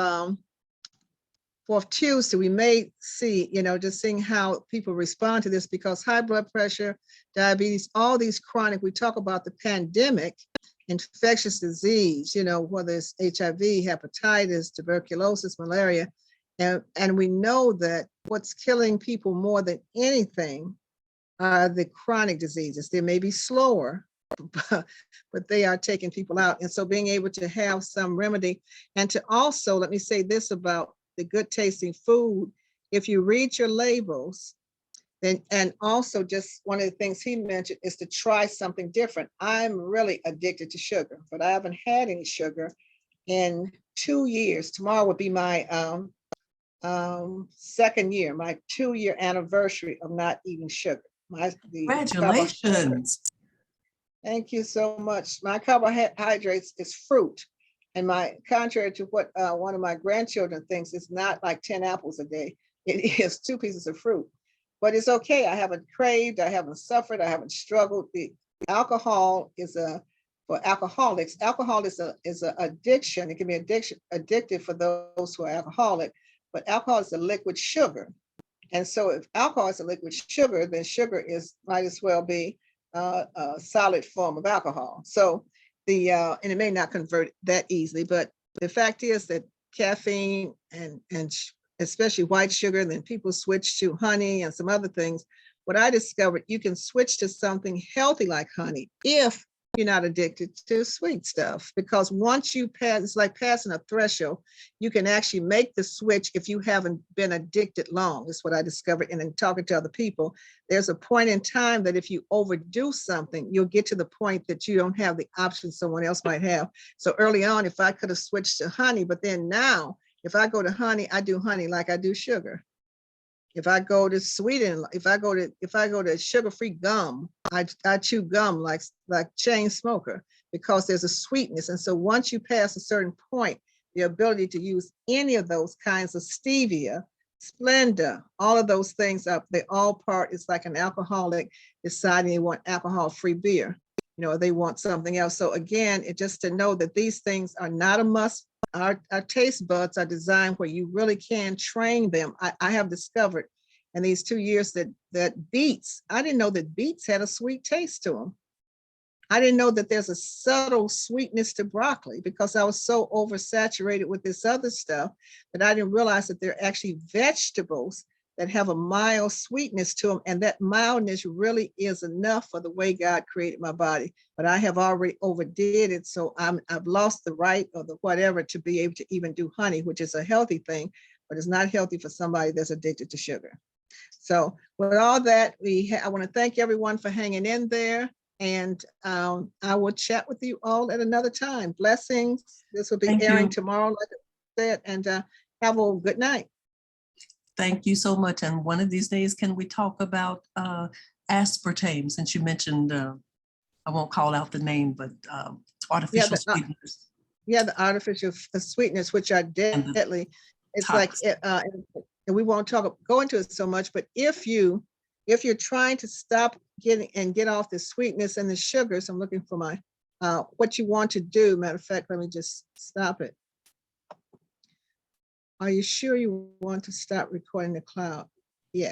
Tuesday, we may see, just seeing how people respond to this, because high blood pressure, diabetes, all these chronic, we talk about the pandemic, infectious disease, whether it's HIV, hepatitis, tuberculosis, malaria, and we know that what's killing people more than anything are the chronic diseases. They may be slower, but they are taking people out. And so being able to have some remedy, and to also, let me say this about the good tasting food, if you read your labels, then, and also just one of the things he mentioned is to try something different. I'm really addicted to sugar, but I haven't had any sugar in 2 years. Tomorrow would be my second year, my 2-year anniversary of not eating sugar. Congratulations. Thank you so much. My carbohydrates is fruit. And contrary to what one of my grandchildren thinks, it's not like 10 apples a day. It is 2 pieces of fruit. But it's okay. I haven't craved, I haven't suffered, I haven't struggled. The alcohol is for alcoholics. Alcohol is a addiction. It can be addictive for those who are alcoholic, but alcohol is a liquid sugar. And so if alcohol is a liquid sugar, then sugar might as well be a solid form of alcohol. So and it may not convert that easily, but the fact is that caffeine and especially white sugar, and then people switch to honey and some other things. What I discovered, you can switch to something healthy like honey if you're not addicted to sweet stuff, because once you pass, it's like passing a threshold. You can actually make the switch if you haven't been addicted long. That's what I discovered. And then talking to other people, there's a point in time that if you overdo something, you'll get to the point that you don't have the option someone else might have. So early on, if I could have switched to honey, but then now, if I go to honey, I do honey like I do sugar. If I go to sweeten, if I go to sugar-free gum, I chew gum like chain smoker, because there's a sweetness. And so once you pass a certain point, the ability to use any of those kinds of stevia, Splenda, all of those things they all part, it's like an alcoholic deciding they want alcohol-free beer, they want something else. So again, it's just to know that these things are not a must. Our taste buds are designed where you really can train them. I have discovered in these 2 years that beets, I didn't know that beets had a sweet taste to them. I didn't know that there's a subtle sweetness to broccoli, because I was so oversaturated with this other stuff that I didn't realize that there are actually vegetables that have a mild sweetness to them. And that mildness really is enough for the way God created my body. But I have already overdid it. So I've lost the right or the whatever to be able to even do honey, which is a healthy thing, but it's not healthy for somebody that's addicted to sugar. So with all that, I want to thank everyone for hanging in there. And I will chat with you all at another time. Blessings. This will be airing tomorrow, like I said, and have a good night. Thank you so much. And one of these days, can we talk about aspartame, since you mentioned, I won't call out the name, but artificial sweeteners. Yeah, the artificial sweeteners, which are deadly. It's toxic. Like, and we won't go into it so much, but if you're trying to stop get off the sweetness and the sugars, I'm looking for my, what you want to do. Matter of fact, let me just stop it. Are you sure you want to stop recording the cloud?